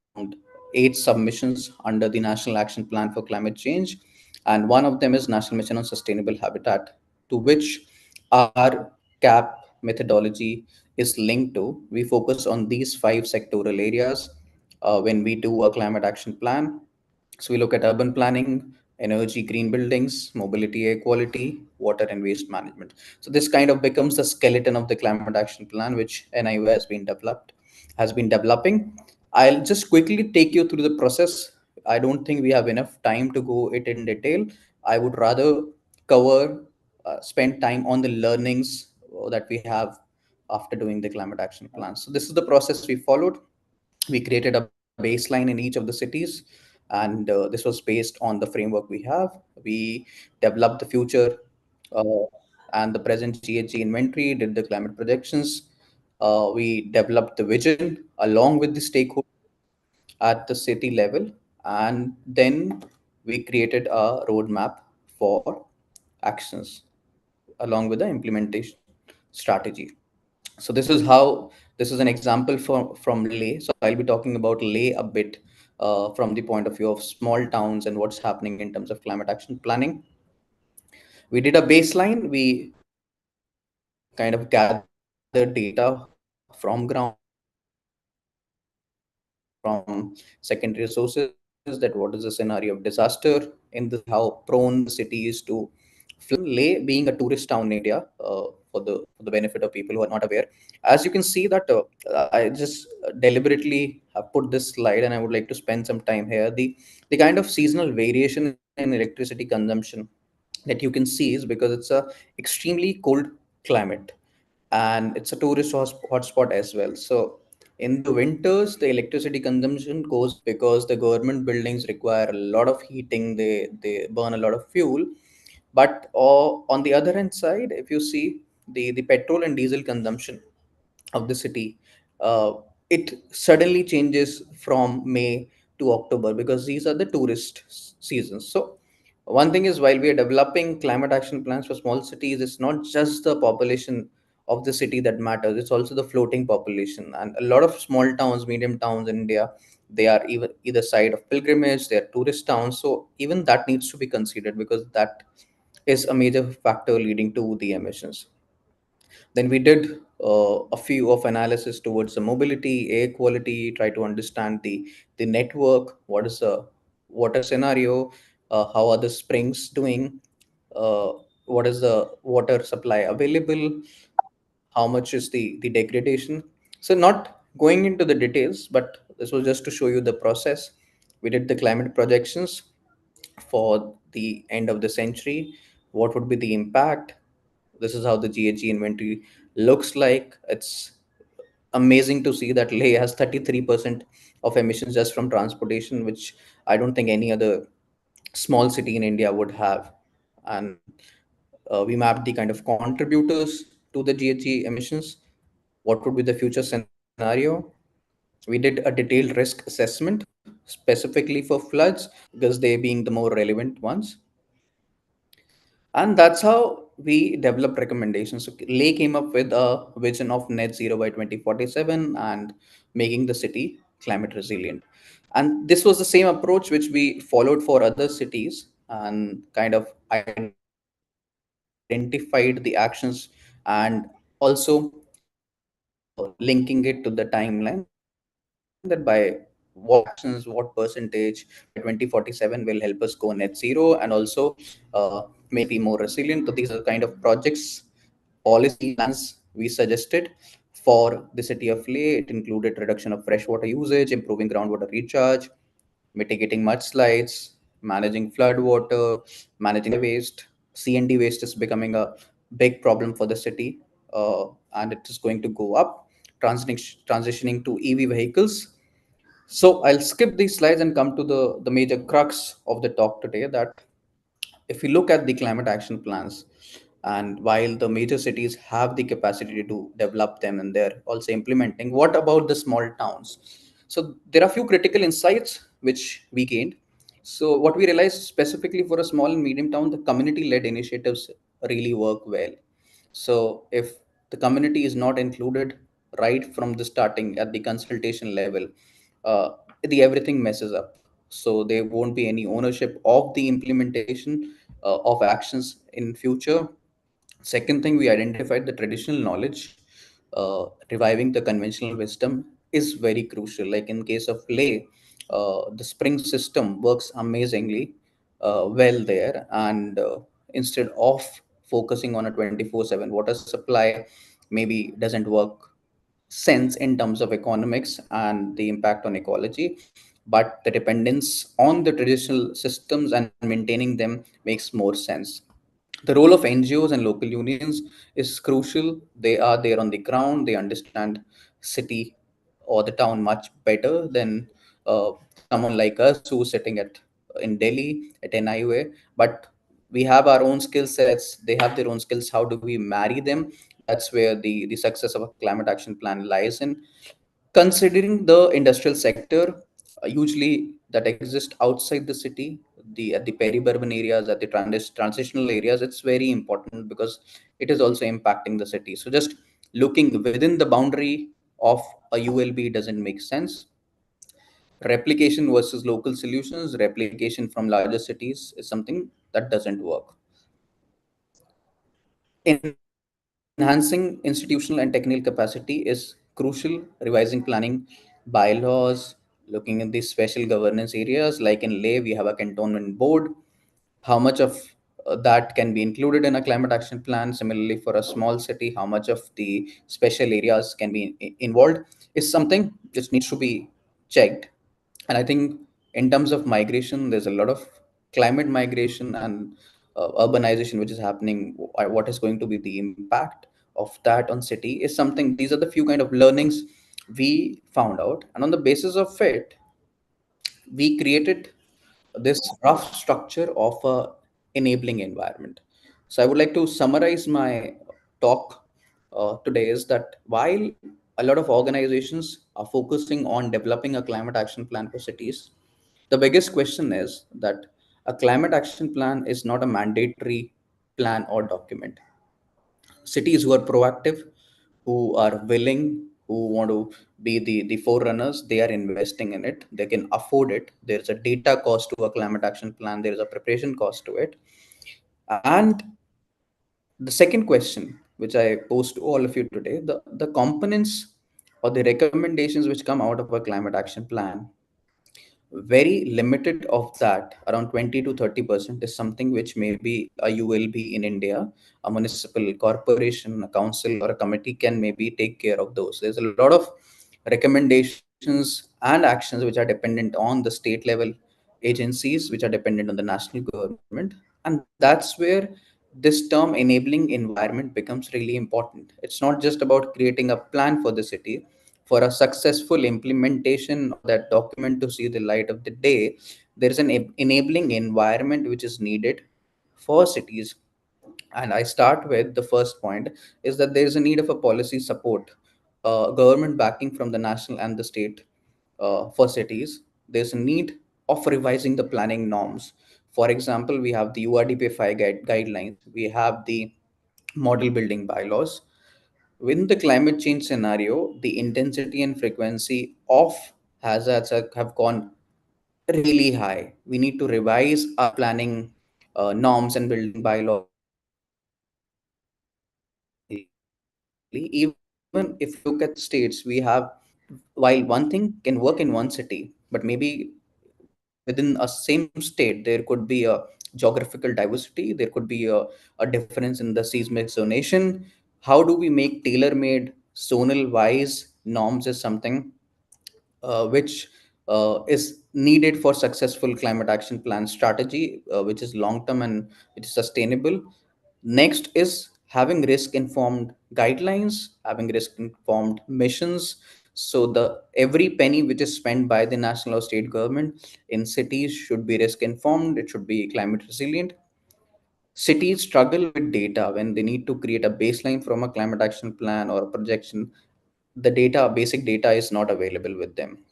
8 submissions under the National Action Plan for Climate Change, and one of them is National Mission on Sustainable Habitat, to which our CAP methodology is linked to. We focus on these 5 sectoral areas when we do a climate action plan. So we look at urban planning, energy, green buildings, mobility, air quality, water and waste management. So this kind of becomes the skeleton of the climate action plan, which NIO has been developing. I'll just quickly take you through the process. I don't think we have enough time to go it in detail. I would rather spend time on the learnings that we have after doing the climate action plan. So this is the process we followed. We created a baseline in each of the cities, and this was based on the framework we have. We developed the future uh, and the present GHG inventory, did the climate projections. We developed the vision along with the stakeholders at the city level, and then we created a roadmap for actions along with the implementation strategy. So this is an example from Leh. So I'll be talking about Leh a bit from the point of view of small towns and what's happening in terms of climate action planning. We did a baseline. We kind of gathered data from ground, and we did a from secondary sources, that what is the scenario of disaster in the city, how prone the city is to flood. Leh being a tourist town in India, for the benefit of people who are not aware, as you can see that I just deliberately have put this slide, and I would like to spend some time here. The kind of seasonal variation in electricity consumption that you can see is because it's a extremely cold climate, and it's a tourist hotspot as well. So in the winters, the electricity consumption goes because the government buildings require a lot of heating. They burn a lot of fuel. But on the other hand side, if you see the petrol and diesel consumption of the city, uh, it suddenly changes from May to October because these are the tourist seasons. So one thing is, while we are developing climate action plans for small cities, it's not just the population of the city that matters, it's also the floating population. And a lot of small towns, medium towns in India, they are even either side of pilgrimage, they are tourist towns. So even that needs to be considered because that is a major factor leading to the emissions. Then we did a few of analysis towards the mobility, air quality, try to understand the network, what is the water scenario, how are the springs doing, uh, what is the water supply available, how much is the degradation. So not going into the details, but this was just to show you the process. We did the climate projections for the end of the century. What would be the impact? This is how the GHG inventory looks like. It's amazing to see that Leh has 33% of emissions just from transportation, which I don't think any other small city in India would have. And we mapped the kind of contributors to the GHG emissions. What would be the future scenario? We did a detailed risk assessment specifically for floods because they being the more relevant ones. And that's how we developed recommendations. So Leh came up with a vision of net zero by 2047 and making the city climate resilient. And this was the same approach which we followed for other cities and kind of identified the actions and also linking it to the timeline that by what actions, what percentage by 2047 will help us go net zero and also make the city more resilient. So these are the kind of projects, policy plans we suggested for the city of Leh. It included reduction of freshwater usage, improving groundwater recharge, mitigating mudslides, managing flood water, managing waste. CND waste is becoming a big problem for the city, and it is going to go up. Transitioning to EV vehicles. So I'll skip these slides and come to the major crux of the talk today, that if we look at the climate action plans, and while the major cities have the capacity to develop them and they're also implementing, what about the small towns? So there are a few critical insights which we gained. So what we realized, specifically for a small and medium town, the community led initiatives really work well. So if the community is not included right from the starting at the consultation level, uh, the everything messes up. So there won't be any ownership of the implementation of actions in future. Second thing, we identified the traditional knowledge. Reviving the conventional wisdom is very crucial. Like in case of Leh, the spring system works amazingly well there, and instead of focusing on a 24/7 water supply, maybe doesn't work sense in terms of economics and the impact on ecology, but the dependence on the traditional systems and maintaining them makes more sense. The role of NGOs and local unions is crucial. They are there on the ground, they understand city or the town much better than someone like us who's sitting at in Delhi at NIUA. But we have our own skill sets, they have their own skills. How do we marry them? That's where the success of a climate action plan lies in. Considering the industrial sector, usually that exists outside the city, the at the peri-urban areas, at the transitional areas, it's very important because it is also impacting the city. So just looking within the boundary of a ULB doesn't make sense. Replication versus local solutions, replication from larger cities is something that doesn't work. Enhancing institutional and technical capacity is crucial. Revising planning bylaws, looking at these special governance areas. Like in Leh, we have a cantonment board. How much of that can be included in a climate action plan? Similarly, for a small city, how much of the special areas can be involved is something which needs to be checked. And I think in terms of migration, there's a lot of climate migration and urbanization which is happening. What is going to be the impact of that on city is something. These are the few kind of learnings we found out, and on the basis of it, we created this rough structure of a enabling environment. So I would like to summarize my talk today is that while a lot of organizations are focusing on developing a climate action plan for cities, the biggest question is that a climate action plan is not a mandatory plan or document. Cities who are proactive, who are willing, who want to be the forerunners, they are investing in it. They can afford it. There's a data cost to a climate action plan. There is a preparation cost to it. And the second question, which I pose to all of you today, the components or the recommendations which come out of a climate action plan, very limited of that, around 20 to 30%, is something which maybe a ULB in India, a municipal corporation, a council, or a committee can maybe take care of those. There's a lot of recommendations and actions which are dependent on the state level agencies, which are dependent on the national government. And that's where this term enabling environment becomes really important. It's not just about creating a plan for the city. For a successful implementation of that document to see the light of the day, there is an enabling environment which is needed for cities. And I start with the first point is that there is a need of a policy support, government backing from the national and the state for cities. There's a need of revising the planning norms. For example, we have the URDP 5 guidelines, we have the model building bylaws. In the climate change scenario, the intensity and frequency of hazards have gone really high. We need to revise our planning norms and building bylaws significantly. Even if you look at states, we have, while one thing can work in one city, but maybe within a same state, there could be a geographical diversity, there could be a difference in the seismic zonation. How do we make tailor-made zonal wise norms is something which is needed for successful climate action plan strategy, which is long term and which is sustainable. Next is having risk informed guidelines, having risk informed missions. So the every penny which is spent by the national or state government in cities should be risk informed. It should be climate resilient. Cities struggle with data when they need to create a baseline from a climate action plan or a projection. The data, basic data, is not available with them.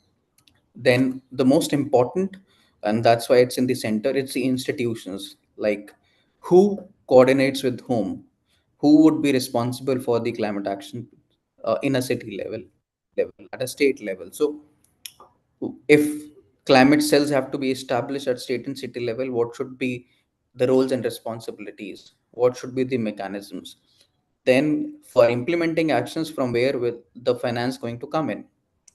Then the most important, and that's why it's in the center, it's the institutions. Like, who coordinates with whom, who would be responsible for the climate action in a city level, at a state level. So if climate cells have to be established at state and city level, what should be the roles and responsibilities, what should be the mechanisms? Then for implementing actions, from where will the finance going to come in?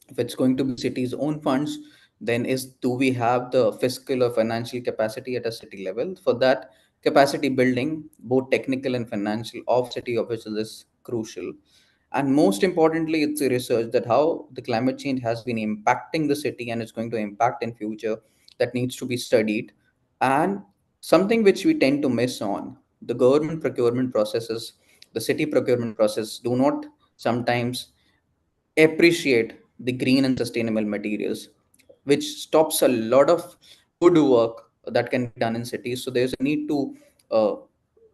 If it's going to be city's own funds, then is do we have the fiscal or financial capacity at a city level? For that, capacity building, both technical and financial, of city officials is crucial. And most importantly, it's a research that how the climate change has been impacting the city and it's going to impact in future, that needs to be studied. And something which we tend to miss on, the government procurement processes, the city procurement process do not sometimes appreciate the green and sustainable materials, which stops a lot of good work that can be done in cities. So there's a need to uh,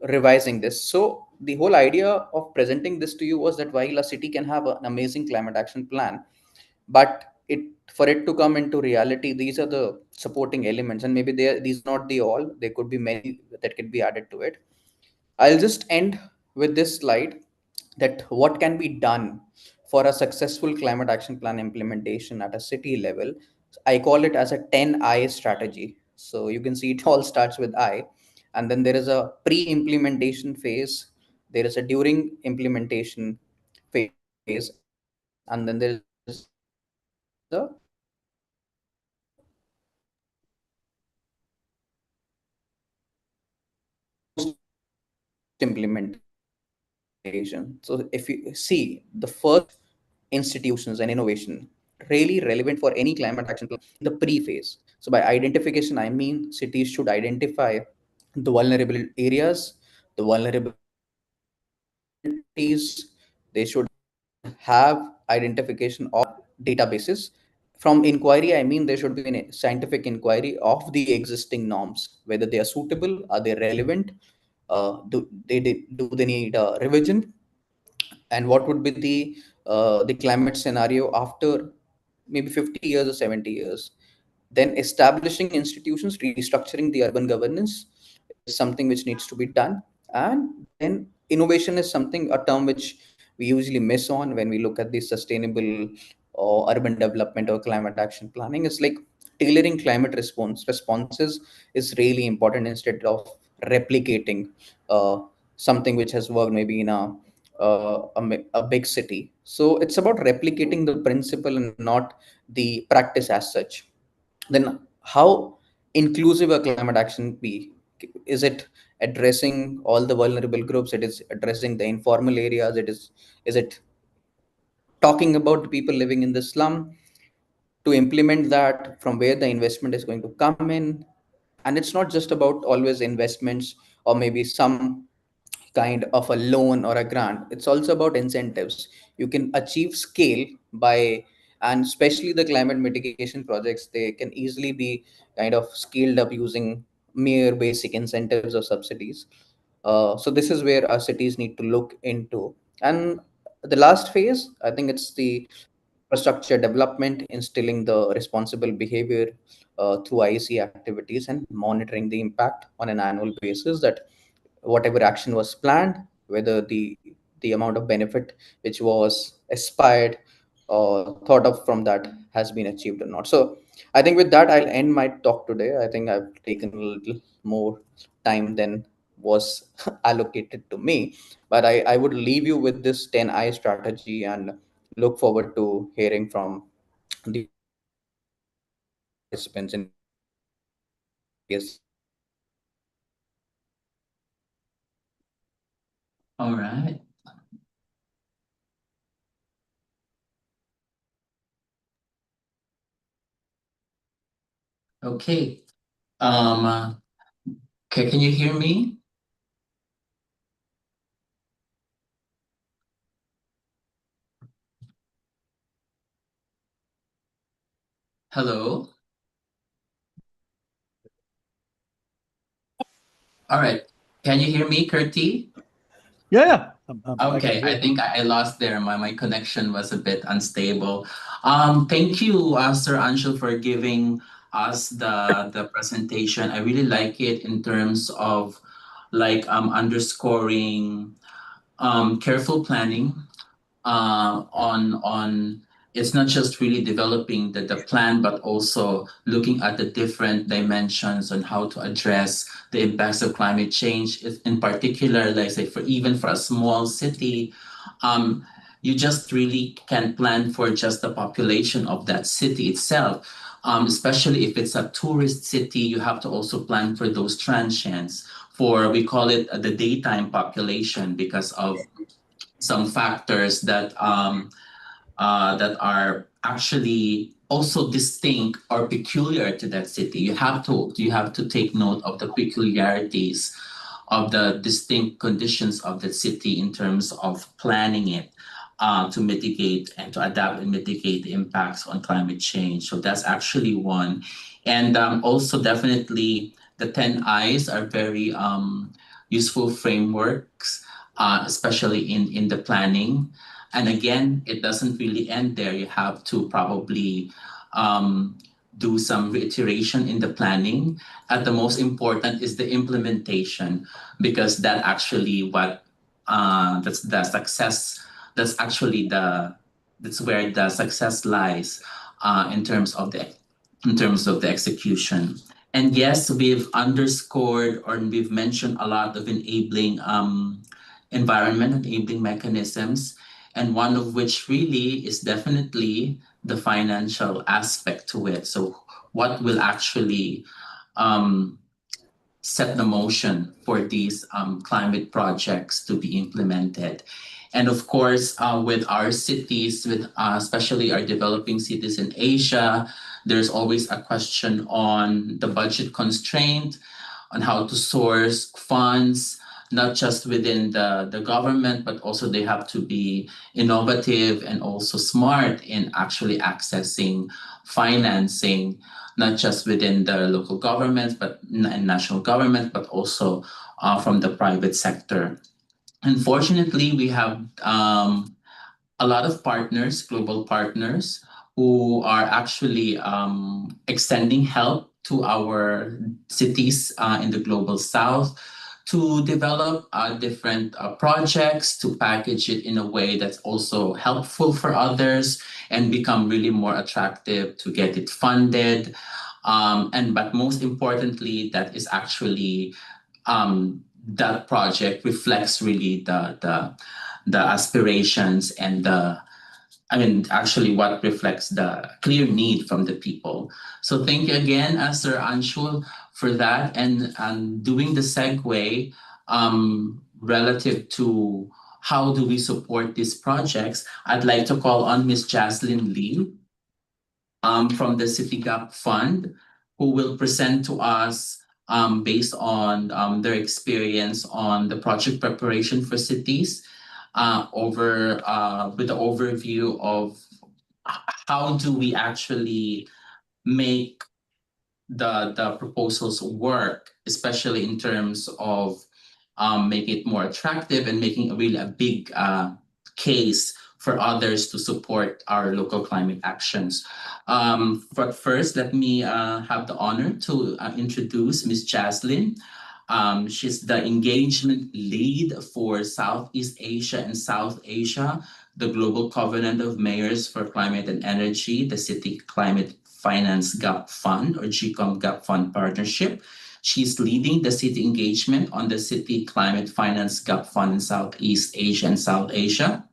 revising this. So the whole idea of presenting this to you was that while a city can have an amazing climate action plan, but it for it to come into reality, these are the supporting elements, and maybe these are not the all. There could be many that could be added to it. I'll just end with this slide, that what can be done for a successful climate action plan implementation at a city level. I call it as a 10I strategy. So you can see it all starts with I, and then there is a pre-implementation phase, there is a during implementation phase, and then there is a post-implementation phase. implementation. So if you see the first institutions and innovation really relevant for any climate action plan, the pre-phase. So by identification, I mean cities should identify the vulnerable areas, the vulnerabilities. They should have identification of databases. From inquiry, I mean there should be a scientific inquiry of the existing norms, whether they are suitable, are they relevant, do they need a revision, and what would be the climate scenario after maybe 50 years or 70 years. Then establishing institutions, restructuring the urban governance is something which needs to be done. And then innovation is something, a term which we usually miss on when we look at the sustainable or urban development or climate action planning. It's like tailoring climate responses is really important instead of replicating something which has worked maybe in a big city. So it's about replicating the principle and not the practice as such. Then how inclusive a climate action be? Is it addressing all the vulnerable groups? It is addressing the informal areas. Is it talking about the people living in the slum? To implement that, from where the investment is going to come in. And it's not just about always investments or maybe some kind of a loan or a grant. It's also about incentives. You can achieve scale by, and especially the climate mitigation projects, they can easily be kind of scaled up using mere basic incentives or subsidies. So this is where our cities need to look into. And the last phase, I think it's the infrastructure development, instilling the responsible behavior through IEC activities and monitoring the impact on an annual basis, that whatever action was planned, whether the amount of benefit which was aspired or thought of from that has been achieved or not. So I think with that, I'll end my talk today. I think I've taken a little more time than was allocated to me, but I would leave you with this 10I strategy and look forward to hearing from the participants in various. All right. Okay. Okay, can you hear me? Hello? All right. Can you hear me, Kurti? Yeah. I Okay, can hear I think I lost there. My connection was a bit unstable. Thank you, Sir Anshul, for giving us the presentation. I really like it in terms of like underscoring careful planning on it's not just really developing the plan, but also looking at the different dimensions on how to address the impacts of climate change. In particular, like say for even for a small city, you just really can't plan for just the population of that city itself. Especially if it's a tourist city, you have to also plan for those transients. For we call it the daytime population because of some factors that are actually also distinct or peculiar to that city. You have to take note of the peculiarities of the distinct conditions of the city in terms of planning it to mitigate and to adapt and mitigate the impacts on climate change. So that's actually one. And also definitely the 10 I's are very useful frameworks, especially in the planning. And again, it doesn't really end there. You have to probably do some reiteration in the planning. And the most important is the implementation, because that actually that's the success. That's actually that's where the success lies in terms of the execution. And yes, we've underscored or we've mentioned a lot of enabling environment, enabling mechanisms, and one of which really is definitely the financial aspect to it. So what will actually set the motion for these climate projects to be implemented. And of course, with our cities, with especially our developing cities in Asia, there's always a question on the budget constraint, on how to source funds, not just within the government, but also they have to be innovative and also smart in actually accessing financing, not just within the local governments, but and national government, but also from the private sector. Unfortunately, we have a lot of partners, global partners, who are actually extending help to our cities in the global south to develop different projects, to package it in a way that's also helpful for others and become really more attractive to get it funded. But most importantly, that is actually that project reflects really the aspirations and actually what reflects the clear need from the people. So thank you again, Sir Anshul, for that. And doing the segue relative to how do we support these projects, I'd like to call on Ms. Jazlyn Lee from the City Gap Fund, who will present to us based on their experience on the project preparation for cities, with the overview of how do we actually make the proposals work, especially in terms of making it more attractive and making really a big case for others to support our local climate actions. But first, let me have the honor to introduce Ms. Jazlyn. She's the engagement lead for Southeast Asia and South Asia, the Global Covenant of Mayors for Climate and Energy, the City Climate Finance Gap Fund, or GCOM Gap Fund Partnership. She's leading the city engagement on the City Climate Finance Gap Fund in Southeast Asia and South Asia.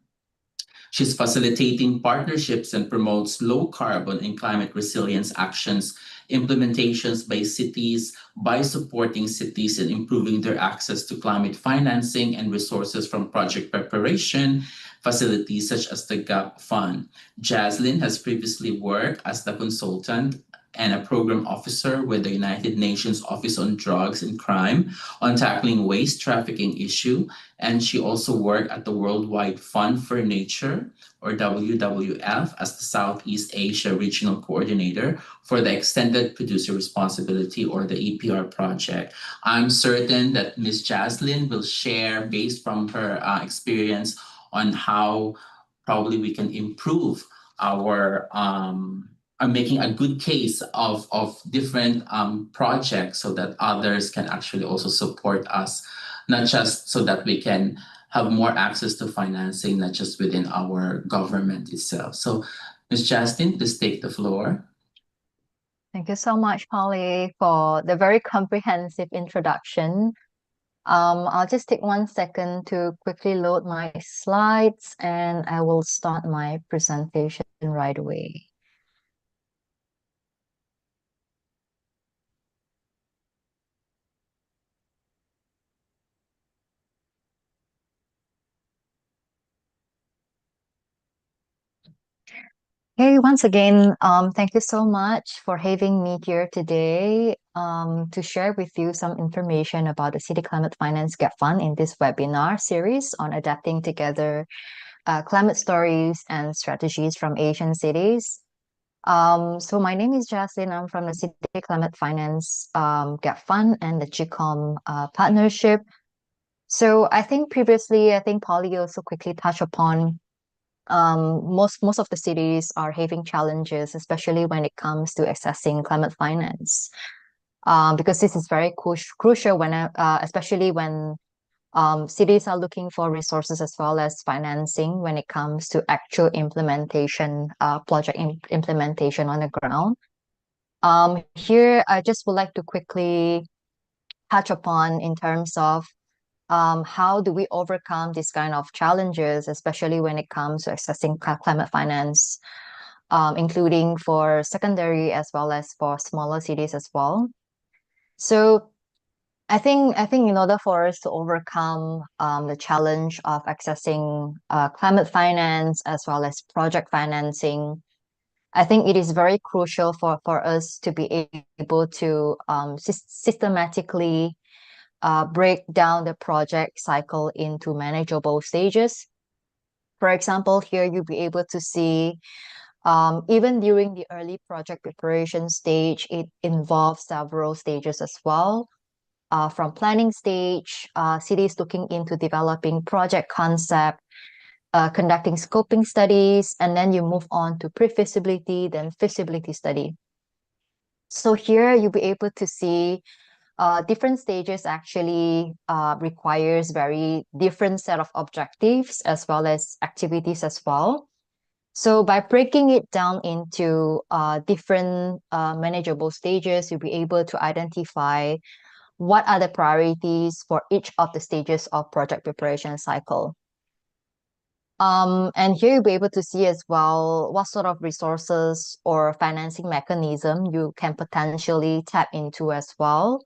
She's facilitating partnerships and promotes low carbon and climate resilience actions, implementations by cities, by supporting cities in improving their access to climate financing and resources from project preparation facilities such as the GAP Fund. Jazlyn has previously worked as the consultant and a program officer with the United Nations Office on Drugs and Crime on tackling waste trafficking issue. And she also worked at the Worldwide Fund for Nature, or WWF, as the Southeast Asia Regional Coordinator for the Extended Producer Responsibility, or the EPR project. I'm certain that Ms. Jazlyn will share, based from her experience, on how probably we can improve our making a good case of different projects so that others can actually also support us, not just so that we can have more access to financing, not just within our government itself. So, Ms. Jazlyn, please take the floor. Thank you so much, Polly, for the very comprehensive introduction. I'll just take 1 second to quickly load my slides, and I will start my presentation right away. Hey, once again, thank you so much for having me here today to share with you some information about the City Climate Finance Gap Fund in this webinar series on adapting together climate stories and strategies from Asian cities. So my name is Jazlyn. I'm from the City Climate Finance Gap Fund and the GCOM partnership. So I think previously, Polly also quickly touched upon most of the cities are having challenges, especially when it comes to accessing climate finance, because this is very crucial when, especially when cities are looking for resources as well as financing when it comes to actual implementation, project implementation on the ground. Here, I just would like to quickly touch upon in terms of how do we overcome these kind of challenges, especially when it comes to accessing climate finance, including for secondary as well as for smaller cities as well. So I think in order for us to overcome the challenge of accessing climate finance as well as project financing, I think it is very crucial for us to be able to systematically break down the project cycle into manageable stages. For example, here you'll be able to see even during the early project preparation stage, it involves several stages as well. From planning stage, cities looking into developing project concept, conducting scoping studies, and then you move on to pre-feasibility, then feasibility study. So here you'll be able to see different stages actually requires very different set of objectives as well as activities as well. So by breaking it down into different manageable stages, you'll be able to identify what are the priorities for each of the stages of project preparation cycle. And here you'll be able to see as well what sort of resources or financing mechanism you can potentially tap into as well.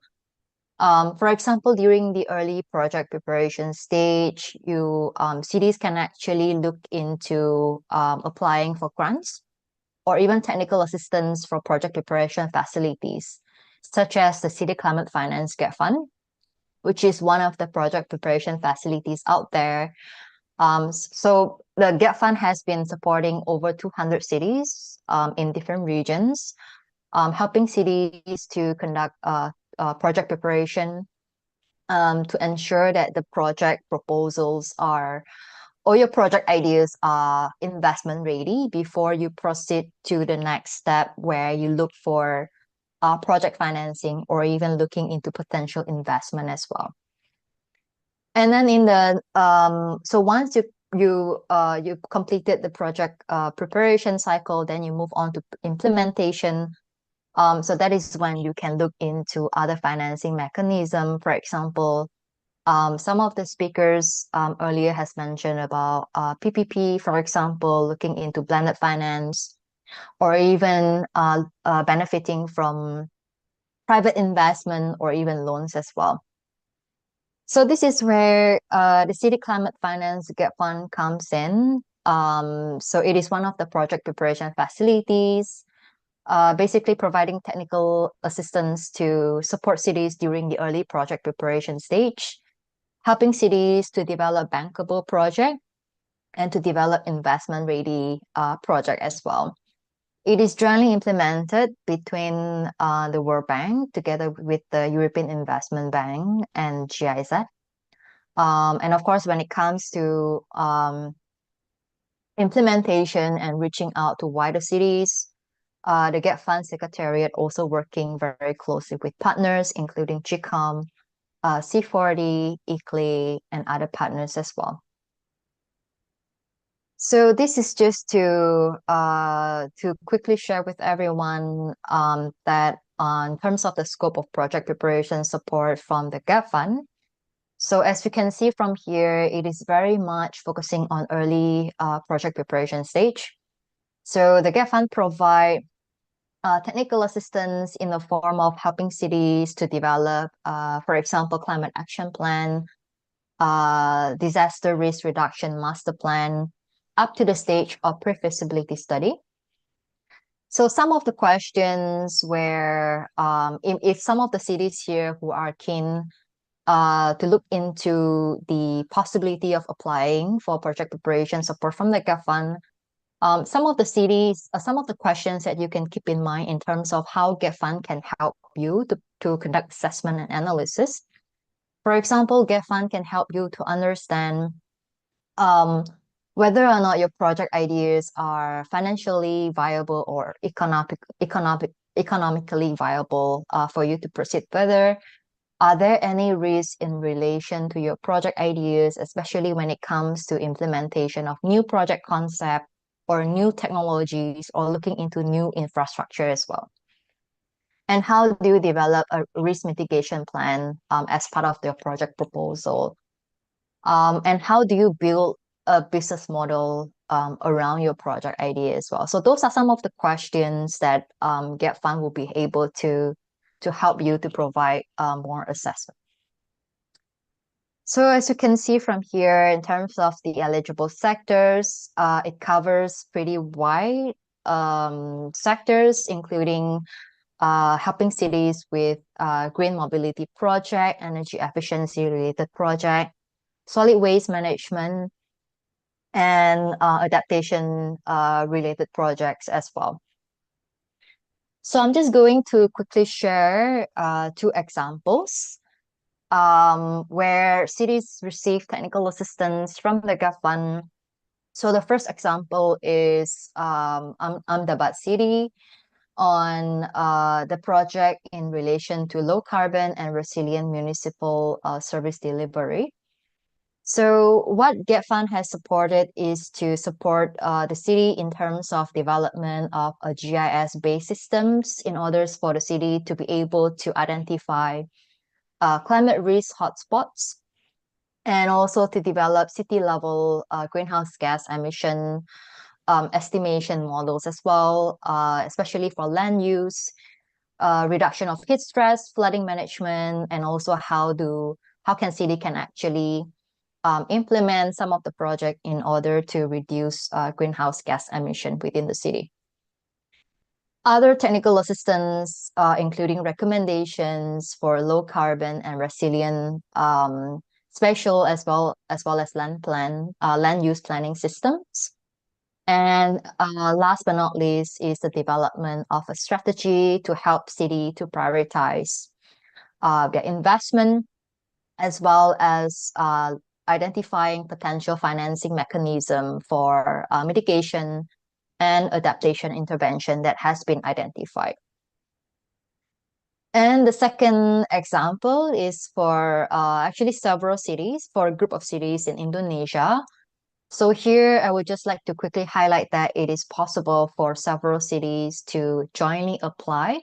For example, during the early project preparation stage, cities can actually look into applying for grants or even technical assistance for project preparation facilities, such as the City Climate Finance Gap Fund, which is one of the project preparation facilities out there. So the Gap Fund has been supporting over 200 cities in different regions, helping cities to conduct project preparation to ensure that the project proposals or your project ideas are investment ready before you proceed to the next step where you look for project financing or even looking into potential investment as well. And then so once you've completed the project preparation cycle, then you move on to implementation. So that is when you can look into other financing mechanism. For example, some of the speakers earlier has mentioned about PPP, for example, looking into blended finance, or even benefiting from private investment or even loans as well. So this is where the City Climate Finance Gap Fund comes in. So it is one of the project preparation facilities, basically providing technical assistance to support cities during the early project preparation stage, helping cities to develop bankable project and to develop investment-ready project as well. It is jointly implemented between the World Bank together with the European Investment Bank and GIZ. And of course, when it comes to implementation and reaching out to wider cities, the Gap Fund Secretariat also working very closely with partners, including GCOM, C40, ICLEI, and other partners as well. So this is just to quickly share with everyone that in terms of the scope of project preparation support from the Gap Fund. So as you can see from here, it is very much focusing on early project preparation stage. So the Gap Fund provide technical assistance in the form of helping cities to develop, for example, climate action plan, disaster risk reduction master plan, up to the stage of pre-feasibility study. So some of the questions where if some of the cities here who are keen to look into the possibility of applying for project preparation support from the Gap Fund, some of the questions that you can keep in mind in terms of how Gap Fund can help you to conduct assessment and analysis. For example, Gap Fund can help you to understand whether or not your project ideas are financially viable or economically viable for you to proceed further. Are there any risks in relation to your project ideas, especially when it comes to implementation of new project concept or new technologies or looking into new infrastructure as well? And how do you develop a risk mitigation plan as part of your project proposal? And how do you build a business model around your project idea as well? So those are some of the questions that Gap Fund will be able to help you to provide more assessment. So as you can see from here, in terms of the eligible sectors, it covers pretty wide sectors, including helping cities with green mobility project, energy efficiency related project, solid waste management, and adaptation related projects as well. So I'm just going to quickly share two examples where cities receive technical assistance from the government. So the first example is Ahmedabad City on the project in relation to low carbon and resilient municipal service delivery. So what GET Fund has supported is to support the city in terms of development of a GIS-based systems in order for the city to be able to identify climate risk hotspots, and also to develop city-level greenhouse gas emission estimation models as well, especially for land use, reduction of heat stress, flooding management, and also how can city can actually implement some of the project in order to reduce greenhouse gas emission within the city. Other technical assistance, including recommendations for low carbon and resilient spatial as well as land use planning systems. And last but not least is the development of a strategy to help city to prioritize their investment, as well as identifying potential financing mechanism for mitigation and adaptation intervention that has been identified. And the second example is for actually several cities, for a group of cities in Indonesia. So here I would just like to quickly highlight that it is possible for several cities to jointly apply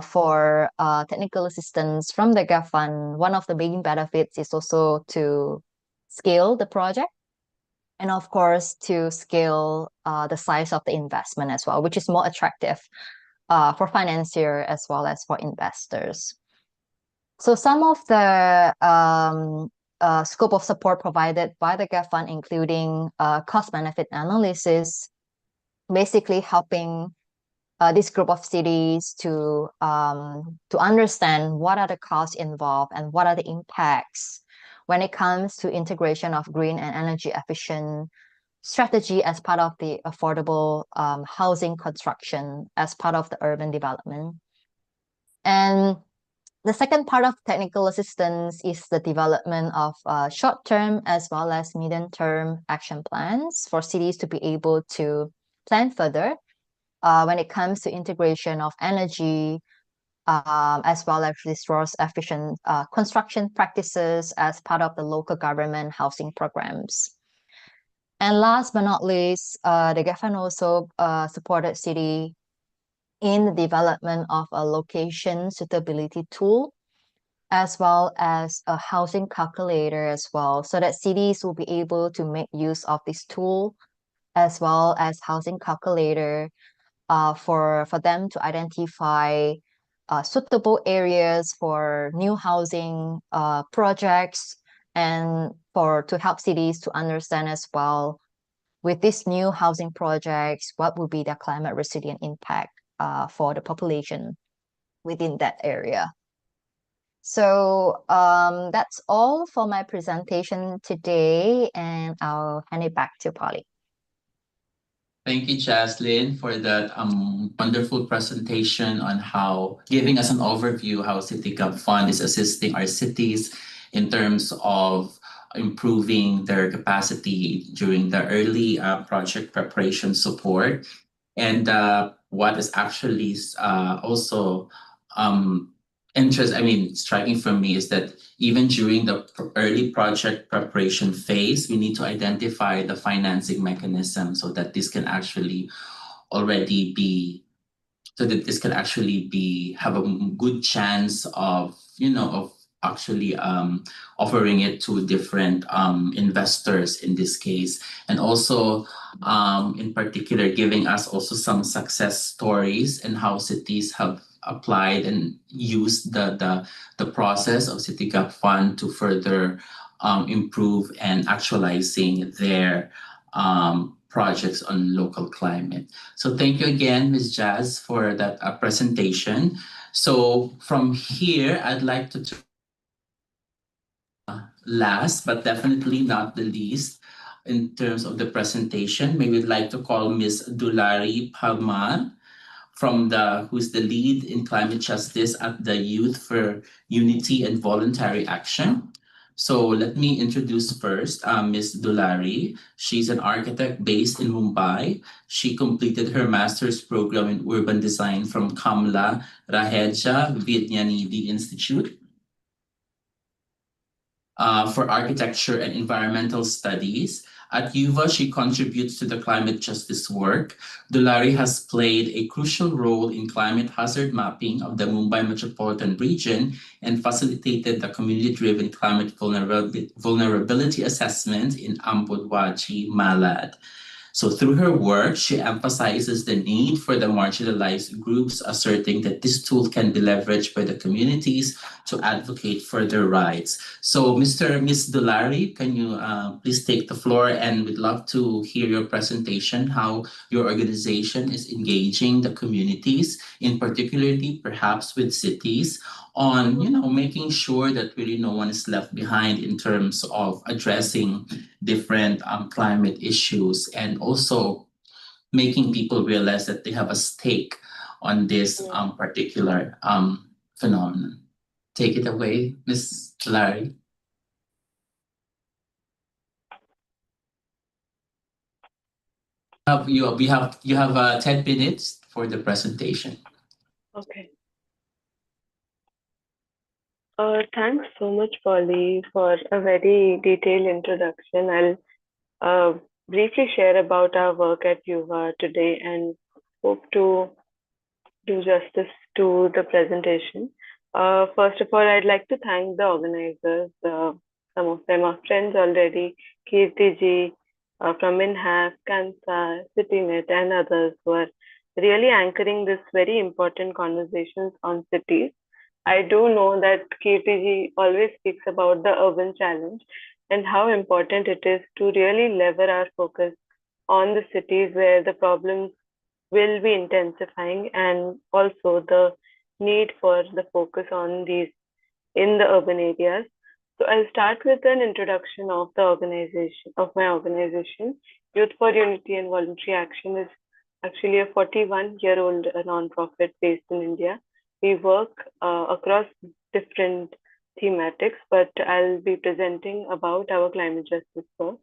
for technical assistance from the government. One of the main benefits is also to scale the project, and of course to scale the size of the investment as well, which is more attractive for financiers as well as for investors. So some of the scope of support provided by the GEF Fund, including cost-benefit analysis, basically helping this group of cities to understand what are the costs involved and what are the impacts when it comes to integration of green and energy efficient strategy as part of the affordable housing construction as part of the urban development. And the second part of technical assistance is the development of short-term as well as medium-term action plans for cities to be able to plan further when it comes to integration of energy as well as resource-efficient construction practices as part of the local government housing programs. And last but not least, the government also supported city in the development of a location suitability tool, as well as a housing calculator as well, so that cities will be able to make use of this tool, as well as housing calculator for them to identify suitable areas for new housing projects, and to help cities to understand as well with these new housing projects, what will be the climate resilient impact for the population within that area. So that's all for my presentation today, and I'll hand it back to Polly. Thank you, Jazlyn, for that wonderful presentation on giving us an overview how City Gov Fund is assisting our cities in terms of improving their capacity during the early project preparation support. And what is actually also striking for me is that even during the early project preparation phase, we need to identify the financing mechanism so that this can actually have a good chance of actually offering it to different investors in this case, and also in particular giving us also some success stories and how cities have applied and used the process of City Gap Fund to further improve and actualizing their projects on local climate. So thank you again, Ms. Jazz, for that presentation. So from here, I'd like to last but definitely not the least in terms of the presentation, maybe we'd like to call Ms. Dulari Parmar who's the lead in climate justice at the Youth for Unity and Voluntary Action. So let me introduce first Ms. Dulari. She's an architect based in Mumbai. She completed her master's program in urban design from Kamla Raheja Vidyanidhi Institute for architecture and environmental studies. At UVA, she contributes to the climate justice work. Dulari has played a crucial role in climate hazard mapping of the Mumbai metropolitan region and facilitated the community-driven climate vulnerability assessment in Ambudwaji, Malad. So through her work, she emphasizes the need for the marginalized groups, asserting that this tool can be leveraged by the communities to advocate for their rights. So Ms. Dulari, can you please take the floor, and we'd love to hear your presentation, how your organization is engaging the communities, in particularly perhaps with cities, on making sure that really no one is left behind in terms of addressing different climate issues, and also making people realize that they have a stake on this particular phenomenon. Take it away, Ms. Larry. You have 10 minutes for the presentation. Okay. Thanks so much, Polly, for a very detailed introduction. I'll briefly share about our work at UVA today and hope to do justice to the presentation. First of all, I'd like to thank the organizers. Some of them are friends already, Kirti ji from INHAF, Kansa, CityNet, and others who are really anchoring this very important conversations on cities. I do know that Kirti ji always speaks about the urban challenge and how important it is to really lever our focus on the cities where the problems will be intensifying, and also the need for the focus on these in the urban areas. So I'll start with an introduction of the organization, of my organization. Youth for Unity and Voluntary Action is actually a 41-year-old nonprofit based in India. We work across different thematics, but I'll be presenting about our climate justice work.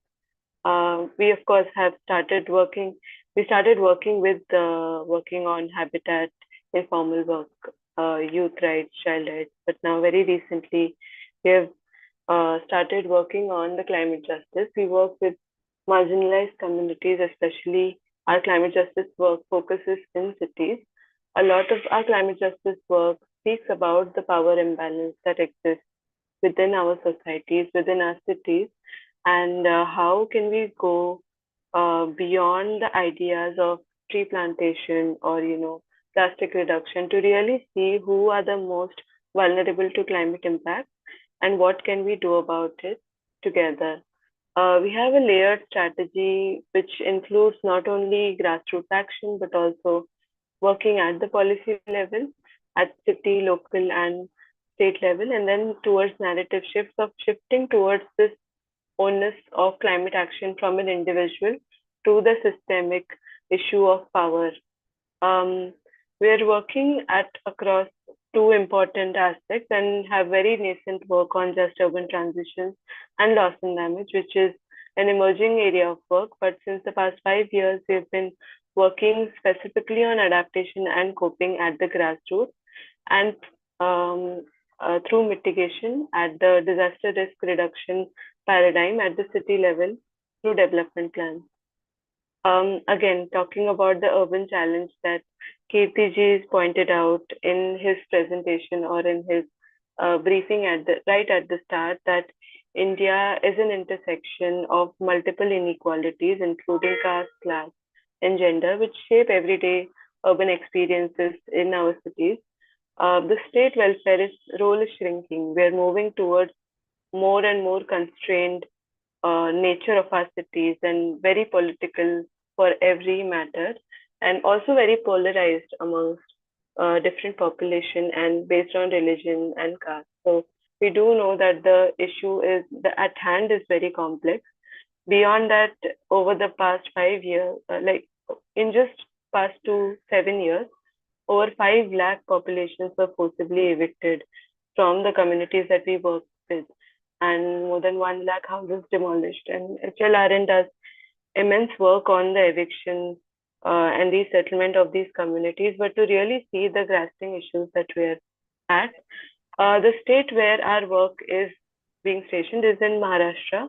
We of course have started working. We started working with working on habitat, informal work, youth rights, child rights, but now very recently we have started working on the climate justice. We work with marginalized communities, especially our climate justice work focuses in cities. A lot of our climate justice work speaks about the power imbalance that exists within our societies, within our cities, and how can we go beyond the ideas of tree plantation or plastic reduction to really see who are the most vulnerable to climate impact and what can we do about it together. We have a layered strategy which includes not only grassroots action but also working at the policy level, at city, local, and state level, and then towards narrative shifts of shifting towards this onus of climate action from an individual to the systemic issue of power. We're working across two important aspects and have very nascent work on just urban transitions and loss and damage, which is an emerging area of work. But since the past 5 years, we've been working specifically on adaptation and coping at the grassroots and through mitigation at the disaster risk reduction paradigm at the city level through development plans. Again, talking about the urban challenge that Kirti ji pointed out in his presentation or in his briefing right at the start that India is an intersection of multiple inequalities, including caste, class, and gender, which shape everyday urban experiences in our cities. The state welfare role is shrinking. We are moving towards more and more constrained nature of our cities and very political for every matter, and also very polarized amongst different population and based on religion and caste. So we do know that the issue is at hand is very complex. Beyond that, over the past 5 years, like in just past 7 years, over 5 lakh populations were forcibly evicted from the communities that we work with, and more than 1 lakh houses demolished. And HLRN does immense work on the eviction and resettlement of these communities. But to really see the grasping issues that we're at, the state where our work is being stationed is in Maharashtra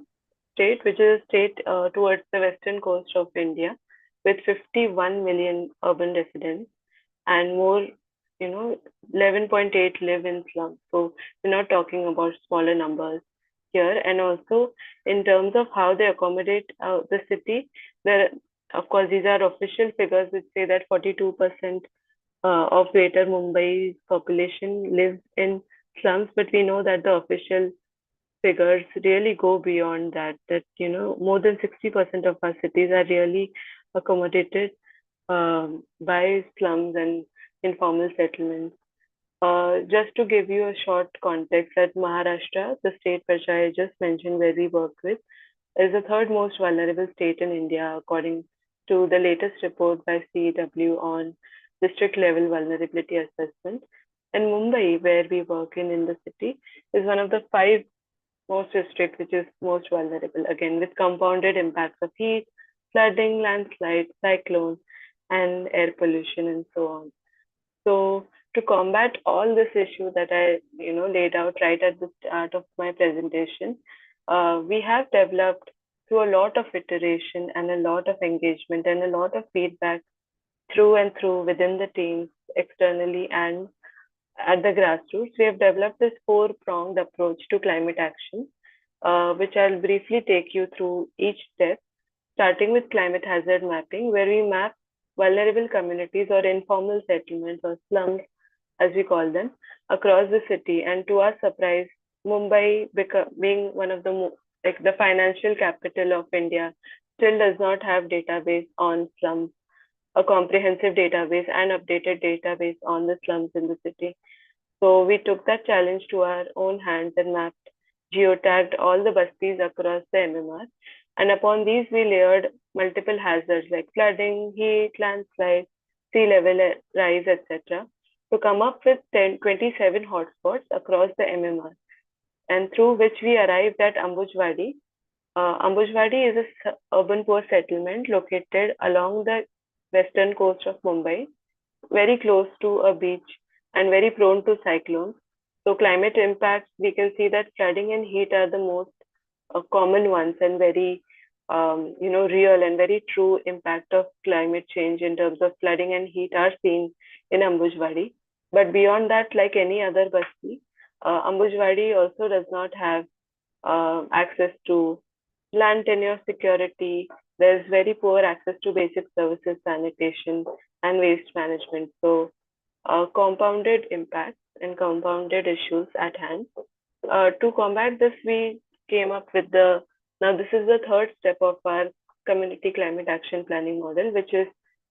state, which is a state towards the western coast of India, with 51 million urban residents and more, 11.8 live in slums. So we're not talking about smaller numbers here. And also in terms of how they accommodate the city, there, of course, these are official figures which say that 42% of Greater Mumbai's population lives in slums, but we know that the official figures really go beyond that, more than 60% of our cities are really accommodated by slums and informal settlements. Just to give you a short context, that Maharashtra, the state which I just mentioned where we work with, is the third most vulnerable state in India, according to the latest report by CEW on district level vulnerability assessment. And Mumbai, where we work in the city, is one of the 5 most districts which is most vulnerable, again, with compounded impacts of heat, flooding, landslides, cyclones, and air pollution, and so on. So to combat all this issue that I laid out right at the start of my presentation, we have developed through a lot of iteration and a lot of engagement and a lot of feedback through and through within the teams, externally and at the grassroots, we have developed this 4-pronged approach to climate action, which I'll briefly take you through each step, starting with climate hazard mapping, where we map vulnerable communities or informal settlements or slums, as we call them, across the city. And to our surprise, Mumbai, being one of the financial capital of India, still does not have database on slums, a comprehensive database and updated database on the slums in the city. So we took that challenge to our own hands and mapped, geotagged all the bastis across the MMR. And upon these, we layered multiple hazards like flooding, heat, landslides, sea level rise, etc., to come up with 27 hotspots across the MMR, and through which we arrived at Ambujwadi. Ambujwadi is an urban poor settlement located along the western coast of Mumbai, very close to a beach and very prone to cyclones. So climate impacts, we can see that flooding and heat are the most common ones and very real and very true impact of climate change in terms of flooding and heat are seen in Ambujwadi. But beyond that, like any other basti, Ambujwadi also does not have access to land tenure security. There's very poor access to basic services, sanitation, and waste management. So compounded impacts and compounded issues at hand. To combat this, we came up with now this is the third step of our community climate action planning model, which is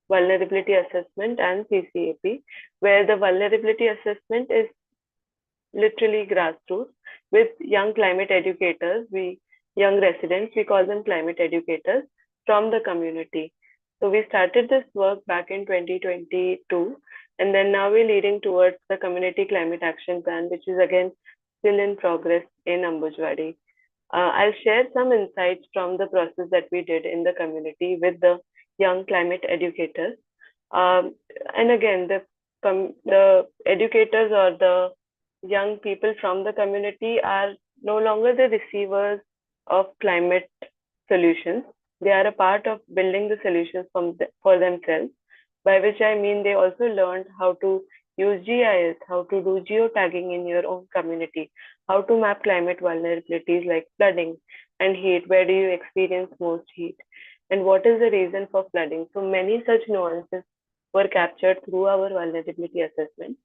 vulnerability assessment and CCAP, where the vulnerability assessment is literally grassroots with young climate educators, young residents, we call them climate educators from the community. So we started this work back in 2022, and then now we're leading towards the community climate action plan, which is again still in progress in Ambujwadi. I'll share some insights from the process that we did in the community with the young climate educators. And again, the educators or the young people from the community are no longer the receivers of climate solutions. They are a part of building the solutions for themselves, by which I mean they also learned how to use GIS, how to do geotagging in your own community, how to map climate vulnerabilities like flooding and heat. Where do you experience most heat? And what is the reason for flooding? So many such nuances were captured through our vulnerability assessment.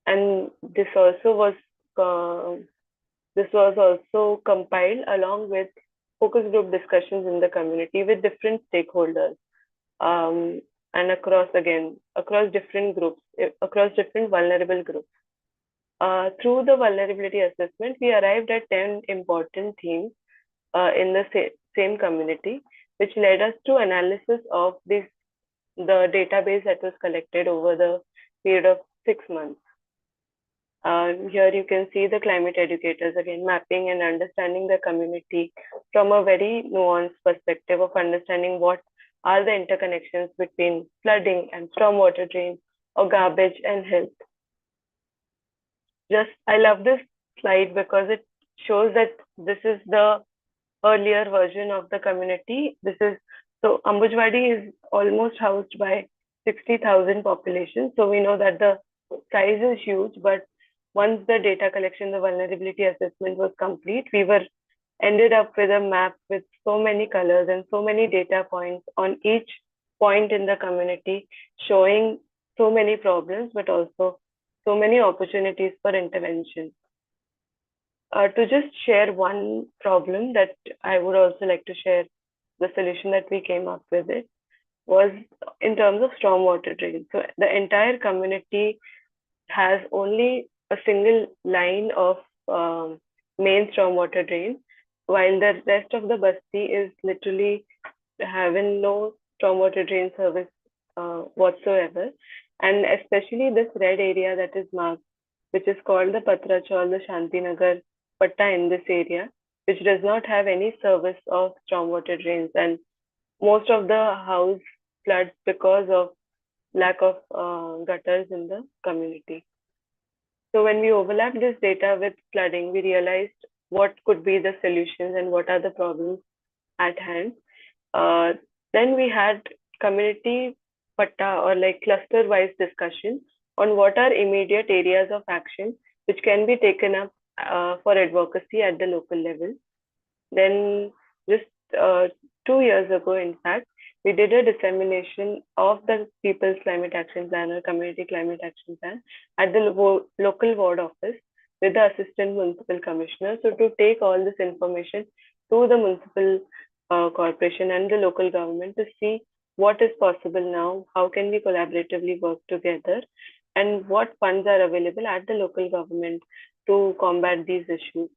And this was also compiled along with focus group discussions in the community with different stakeholders, and across different groups, across different vulnerable groups. Through the vulnerability assessment, we arrived at 10 important themes in the same community, which led us to analysis of the database that was collected over the period of 6 months. Here you can see the climate educators again mapping and understanding the community from a very nuanced perspective of understanding what are the interconnections between flooding and stormwater drain or garbage and health. I love this slide because it shows that this is the earlier version of the community. So Ambujwadi is almost housed by 60,000 population. So we know that the size is huge, but once the data collection, the vulnerability assessment was complete, we ended up with a map with so many colors and so many data points on each point in the community, showing so many problems, but also so many opportunities for intervention. To just share one problem that I would also like to share, the solution that we came up with it was in terms of stormwater drain. So the entire community has only a single line of main stormwater drain, while the rest of the basti is literally having no stormwater drain service whatsoever. And especially this red area that is marked, which is called the Patrachal, the Shantinagar Patta in this area, which does not have any service of stormwater drains. And most of the house floods because of lack of gutters in the community. So when we overlap this data with flooding, we realized what could be the solutions and what are the problems at hand. Then we had community patta or like cluster-wise discussion on what are immediate areas of action which can be taken up for advocacy at the local level. Then just 2 years ago, in fact, we did a dissemination of the People's Climate Action Plan or Community Climate Action Plan at the local ward office with the Assistant Municipal Commissioner. So to take all this information to the municipal corporation and the local government to see what is possible now, how can we collaboratively work together, and what funds are available at the local government to combat these issues.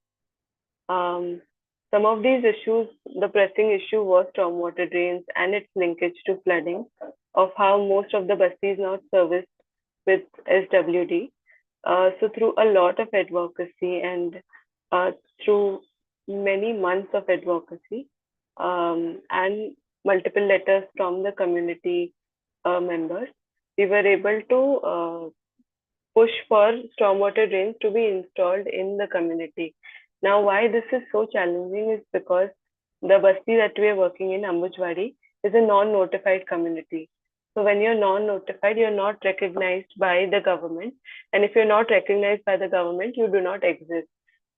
Some of these issues, the pressing issue was stormwater drains and its linkage to flooding, of how most of the basti is not serviced with SWD. So through a lot of advocacy and through many months of advocacy and multiple letters from the community members, we were able to push for stormwater drains to be installed in the community. Now, why this is so challenging is because the basti that we are working in, Ambujwadi, is a non-notified community. So when you're non-notified, you're not recognized by the government. And if you're not recognized by the government, you do not exist.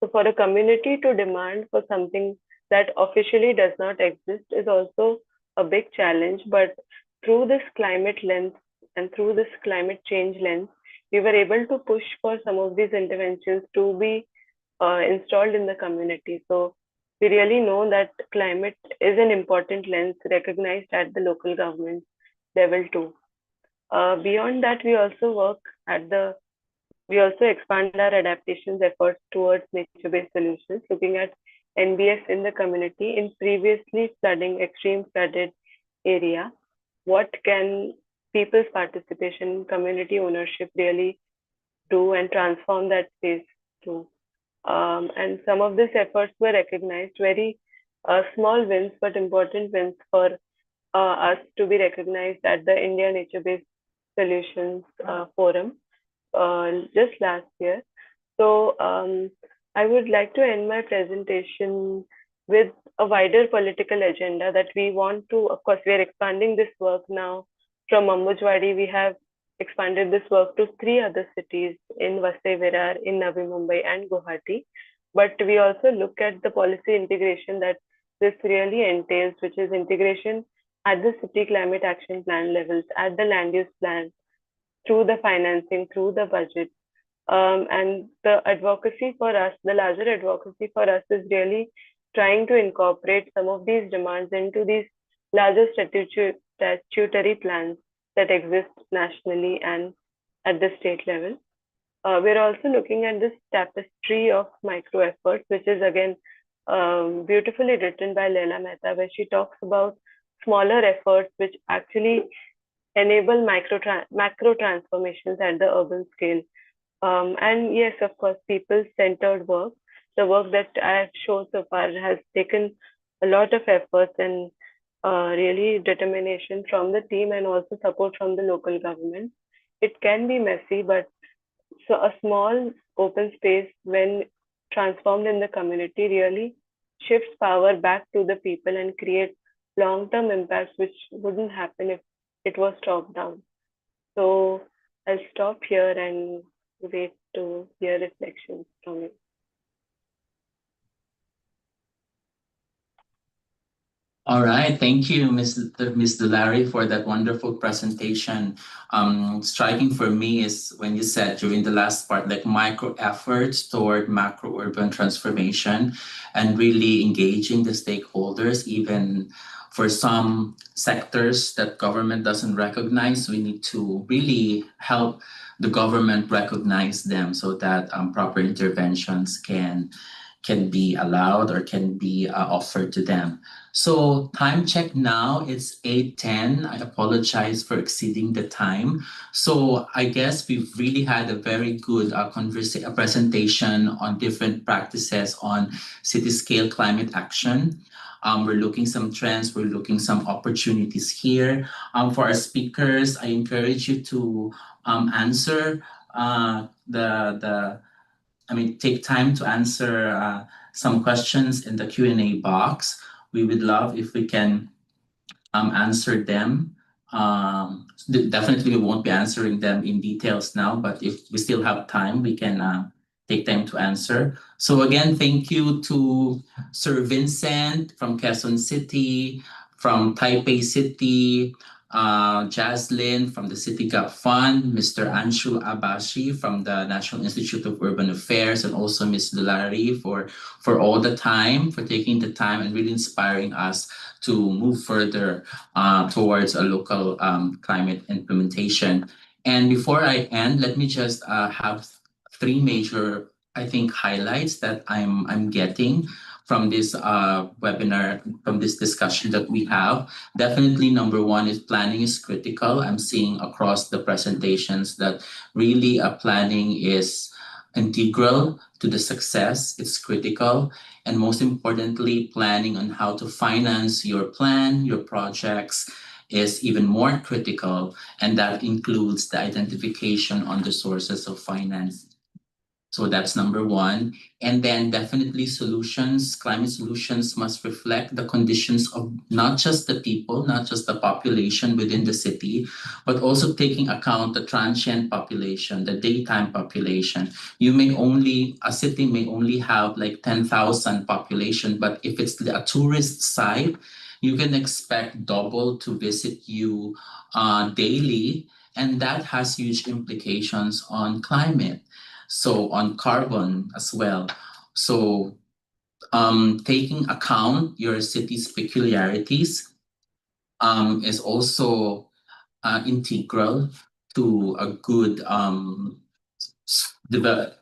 So for a community to demand for something that officially does not exist is also a big challenge. But through this climate lens and through this climate change lens, we were able to push for some of these interventions to be installed in the community. So we really know that climate is an important lens recognized at the local government level too. Beyond that, we also expand our adaptations efforts towards nature-based solutions, looking at NBS in the community in previously extreme flooded area. What can people's participation, community ownership really do and transform that space to? And some of these efforts were recognized, very small wins, but important wins for us to be recognized at the India Nature-Based Solutions Forum just last year. So I would like to end my presentation with a wider political agenda that we want to, of course, we are expanding this work now from Ambujwadi. We have expanded this work to 3 other cities in Vasai Virar, in Navi Mumbai, and Guwahati. But we also look at the policy integration that this really entails, which is integration at the city climate action plan levels, at the land use plan, through the financing, through the budget. And the advocacy for us, the larger advocacy for us is really trying to incorporate some of these demands into these larger statutory plans that exist nationally and at the state level. We're also looking at this tapestry of micro efforts, which is again beautifully written by Leila Mehta, where she talks about smaller efforts which actually enable macro transformations at the urban scale. And yes, of course, people-centered work. The work that I have shown so far has taken a lot of efforts and really determination from the team and also support from the local government. It can be messy, but so a small open space, when transformed in the community, really shifts power back to the people and creates long-term impacts which wouldn't happen if it was top down. So I'll stop here and wait to hear reflections from you. All right, thank you, Ms. Dulari, for that wonderful presentation. Striking for me is when you said during the last part, like micro efforts toward macro urban transformation and really engaging the stakeholders, even for some sectors that government doesn't recognize, we need to really help the government recognize them so that proper interventions can be allowed or can be offered to them. So time check now, it's 8:10. I apologize for exceeding the time. So I guess we've really had a very good presentation on different practices on city-scale climate action. We're looking some trends, we're looking some opportunities here. For our speakers, I encourage you to answer take time to answer some questions in the Q&A box. We would love if we can answer them. Definitely we won't be answering them in details now, but if we still have time, we can take time to answer. So again, thank you to Sir Vincent from Quezon City, from Taipei City, Jazlyn from the City Gap Fund, Mr. Anshul Abbasi from the National Institute of Urban Affairs, and also Ms. Dulari for all the time, for taking the time and really inspiring us to move further towards a local climate implementation. And before I end, let me just have 3 major, I think, highlights that I'm getting from this webinar, from this discussion that we have. Definitely number 1 is planning is critical. I'm seeing across the presentations that really planning is integral to the success. It's critical. And most importantly, planning on how to finance your plan, your projects, is even more critical. And that includes the identification on the sources of finance. So that's number 1. And then definitely solutions, climate solutions must reflect the conditions of not just the people, not just the population within the city, but also taking account the transient population, the daytime population. A city may only have like 10,000 population, but if it's a tourist site, you can expect double to visit you daily, and that has huge implications on climate. So on carbon as well. So taking account your city's peculiarities is also integral to a good,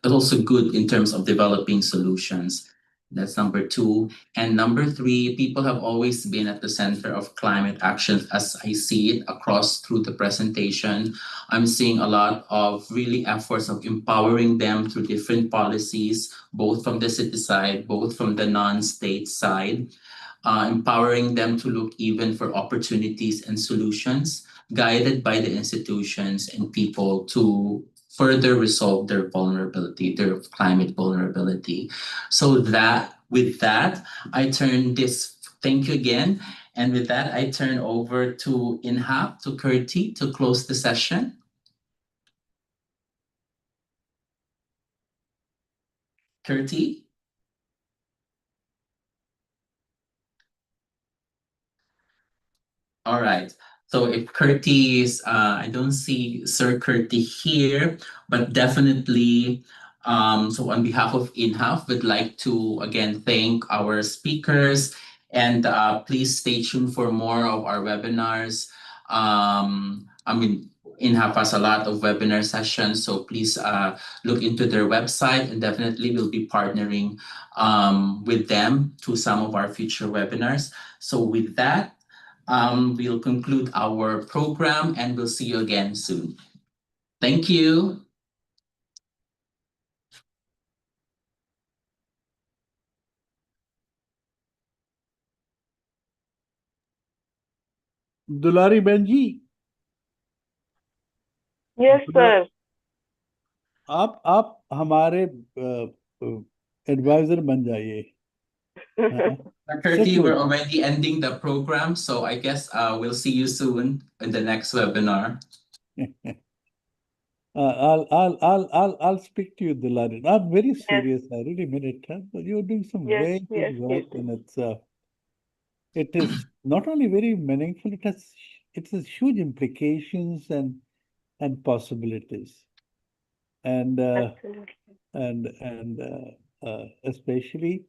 also good in terms of developing solutions. That's number 2. And number 3, people have always been at the center of climate action as I see it across through the presentation. I'm seeing a lot of really efforts of empowering them through different policies, both from the city side, both from the non-state side, empowering them to look even for opportunities and solutions, guided by the institutions and people to further resolve their vulnerability, their climate vulnerability. So with that, I turn this, thank you again. And with that, I turn over to INHAF, to Kirti, to close the session. Kirti? All right. So if Kirti is, I don't see Sir Kirti here, but definitely, so on behalf of INHAF, we'd like to again thank our speakers and please stay tuned for more of our webinars. I mean, INHAF has a lot of webinar sessions, so please look into their website and definitely we'll be partnering with them to some of our future webinars. So with that, we'll conclude our program and we'll see you again soon. Thank you. Dulari Benji, Yes, sir. आप हमारे adviser बन जाइए. Kirti, we're already ending the program, so I guess we'll see you soon in the next webinar. I'll speak to you, Dulari. I'm very serious. I really mean it. But you're doing some Yes, very yes, good work, yes. and it is not only very meaningful. It has huge implications and possibilities, and Absolutely. especially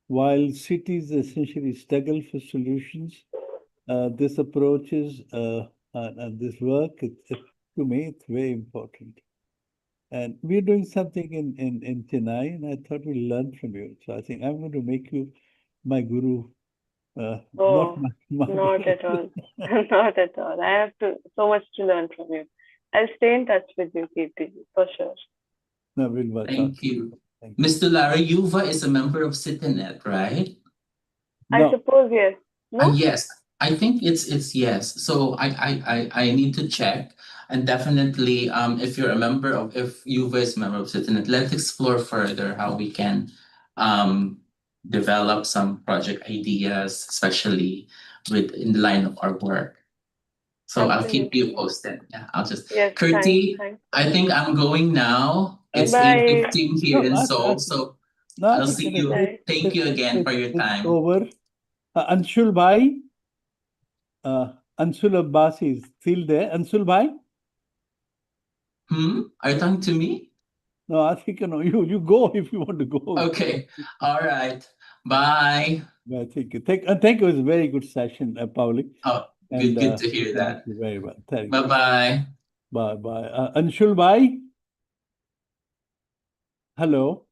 while cities essentially struggle for solutions, this approach is and this work, to me, it's very important. And we're doing something in Chennai, and I thought we'd learn from you. So I think I'm going to make you my guru, not Oh, my not at all. Not at all. I have so much to learn from you. I'll stay in touch with you, Kirti, for sure. No, we'll work out. Thank you. Thank you. Ms. Dulari, Yuva is a member of CityNet, right? I No, suppose yes. No? Yes, I think it's yes. So I need to check. And definitely, if you're a member of, if Yuva is a member of CityNet, let's explore further how we can develop some project ideas, especially in the line of our work. So I'll keep you Absolutely. posted. Yeah, I'll just Yes, Kirti, thanks. I think I'm going now. It's Bye. 8:15 here no, in I Seoul. think, So no, I I'll think see it, you. Bye. Thank you again for your it's time. over. Anshul Bhai, Anshul Abbasi is still there. Anshul Bhai? Are you talking to me? No, I think you go if you want to go. Okay. All right. Bye. I think it was a very good session, Paulo. Oh, And good to hear thank that. you very much. Thank you. Bye-bye. Bye. Anshul Bhai? Hello?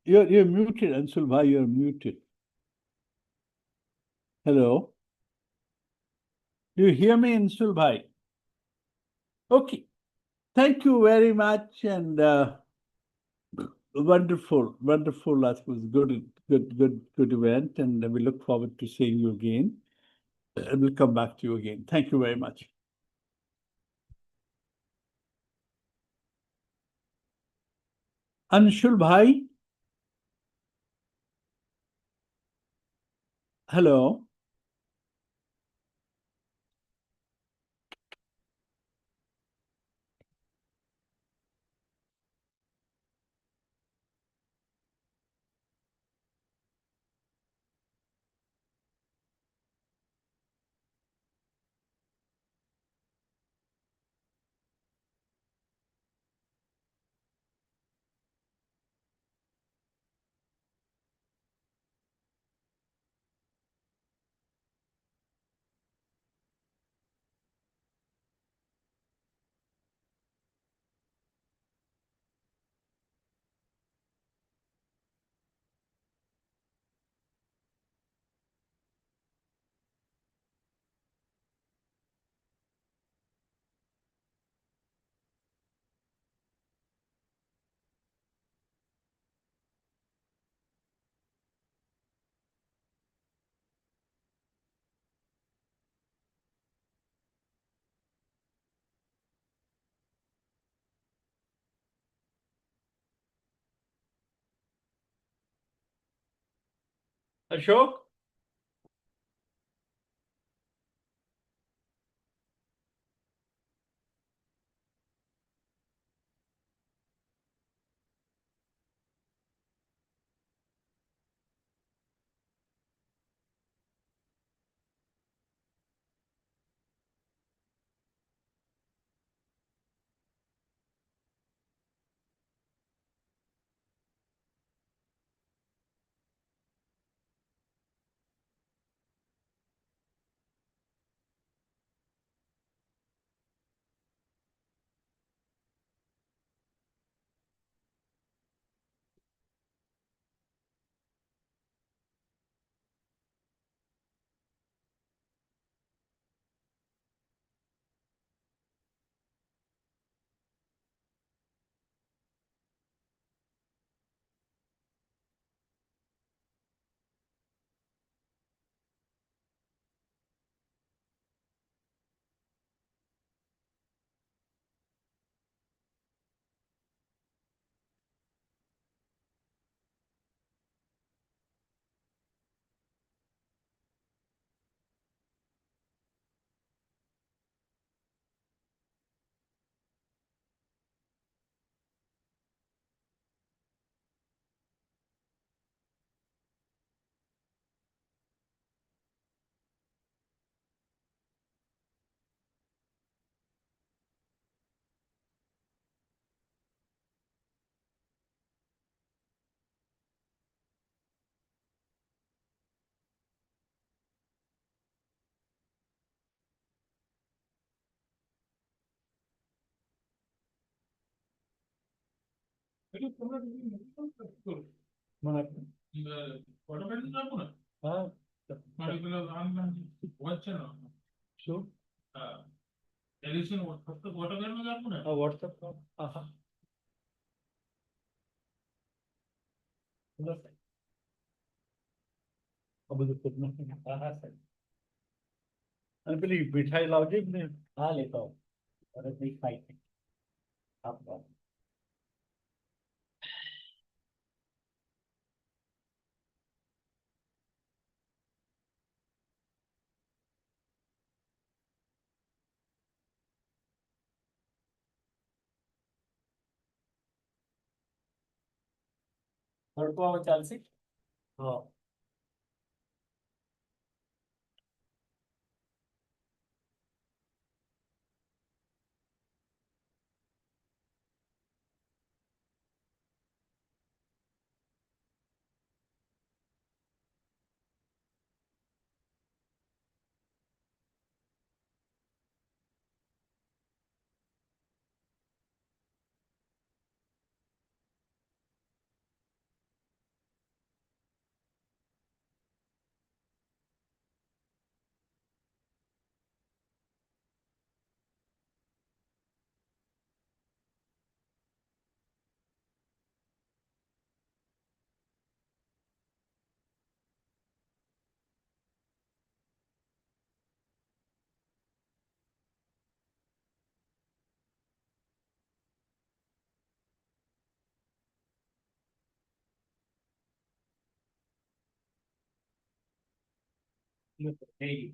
You're muted, Anshul Bhai, you're muted. Hello? Do you hear me, Anshul Bhai? Okay. Thank you very much, and wonderful. That was good event, and we look forward to seeing you again. And we'll come back to you again. Thank you very much. Anshul Bhai? Hello? Ashok? I believe मिठाई लाओगे ने हाँ लेता हूँ और नहीं खाएंगे आप थोड़ा वो चाल से हाँ hey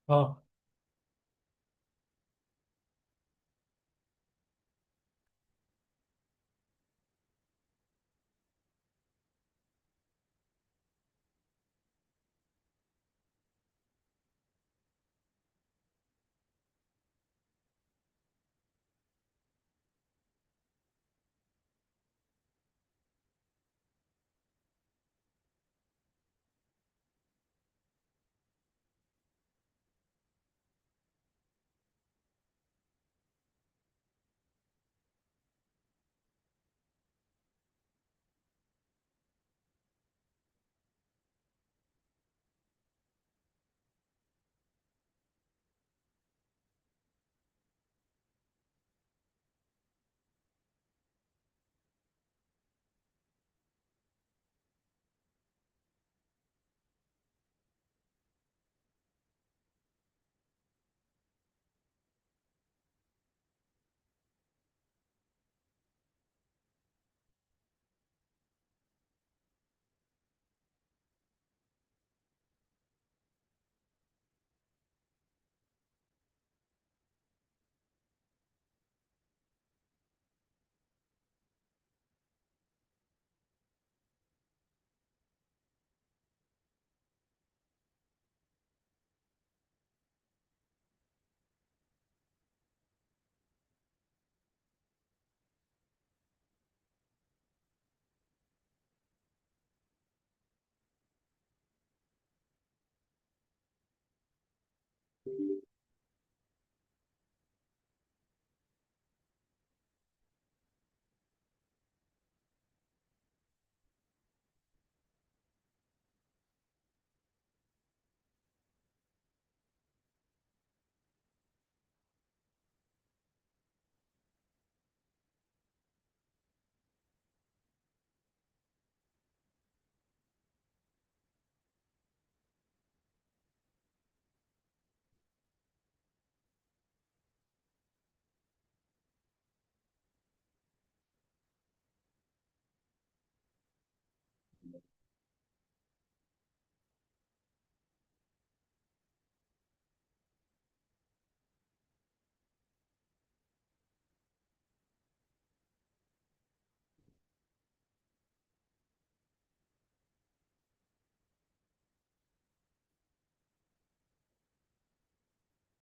Oh.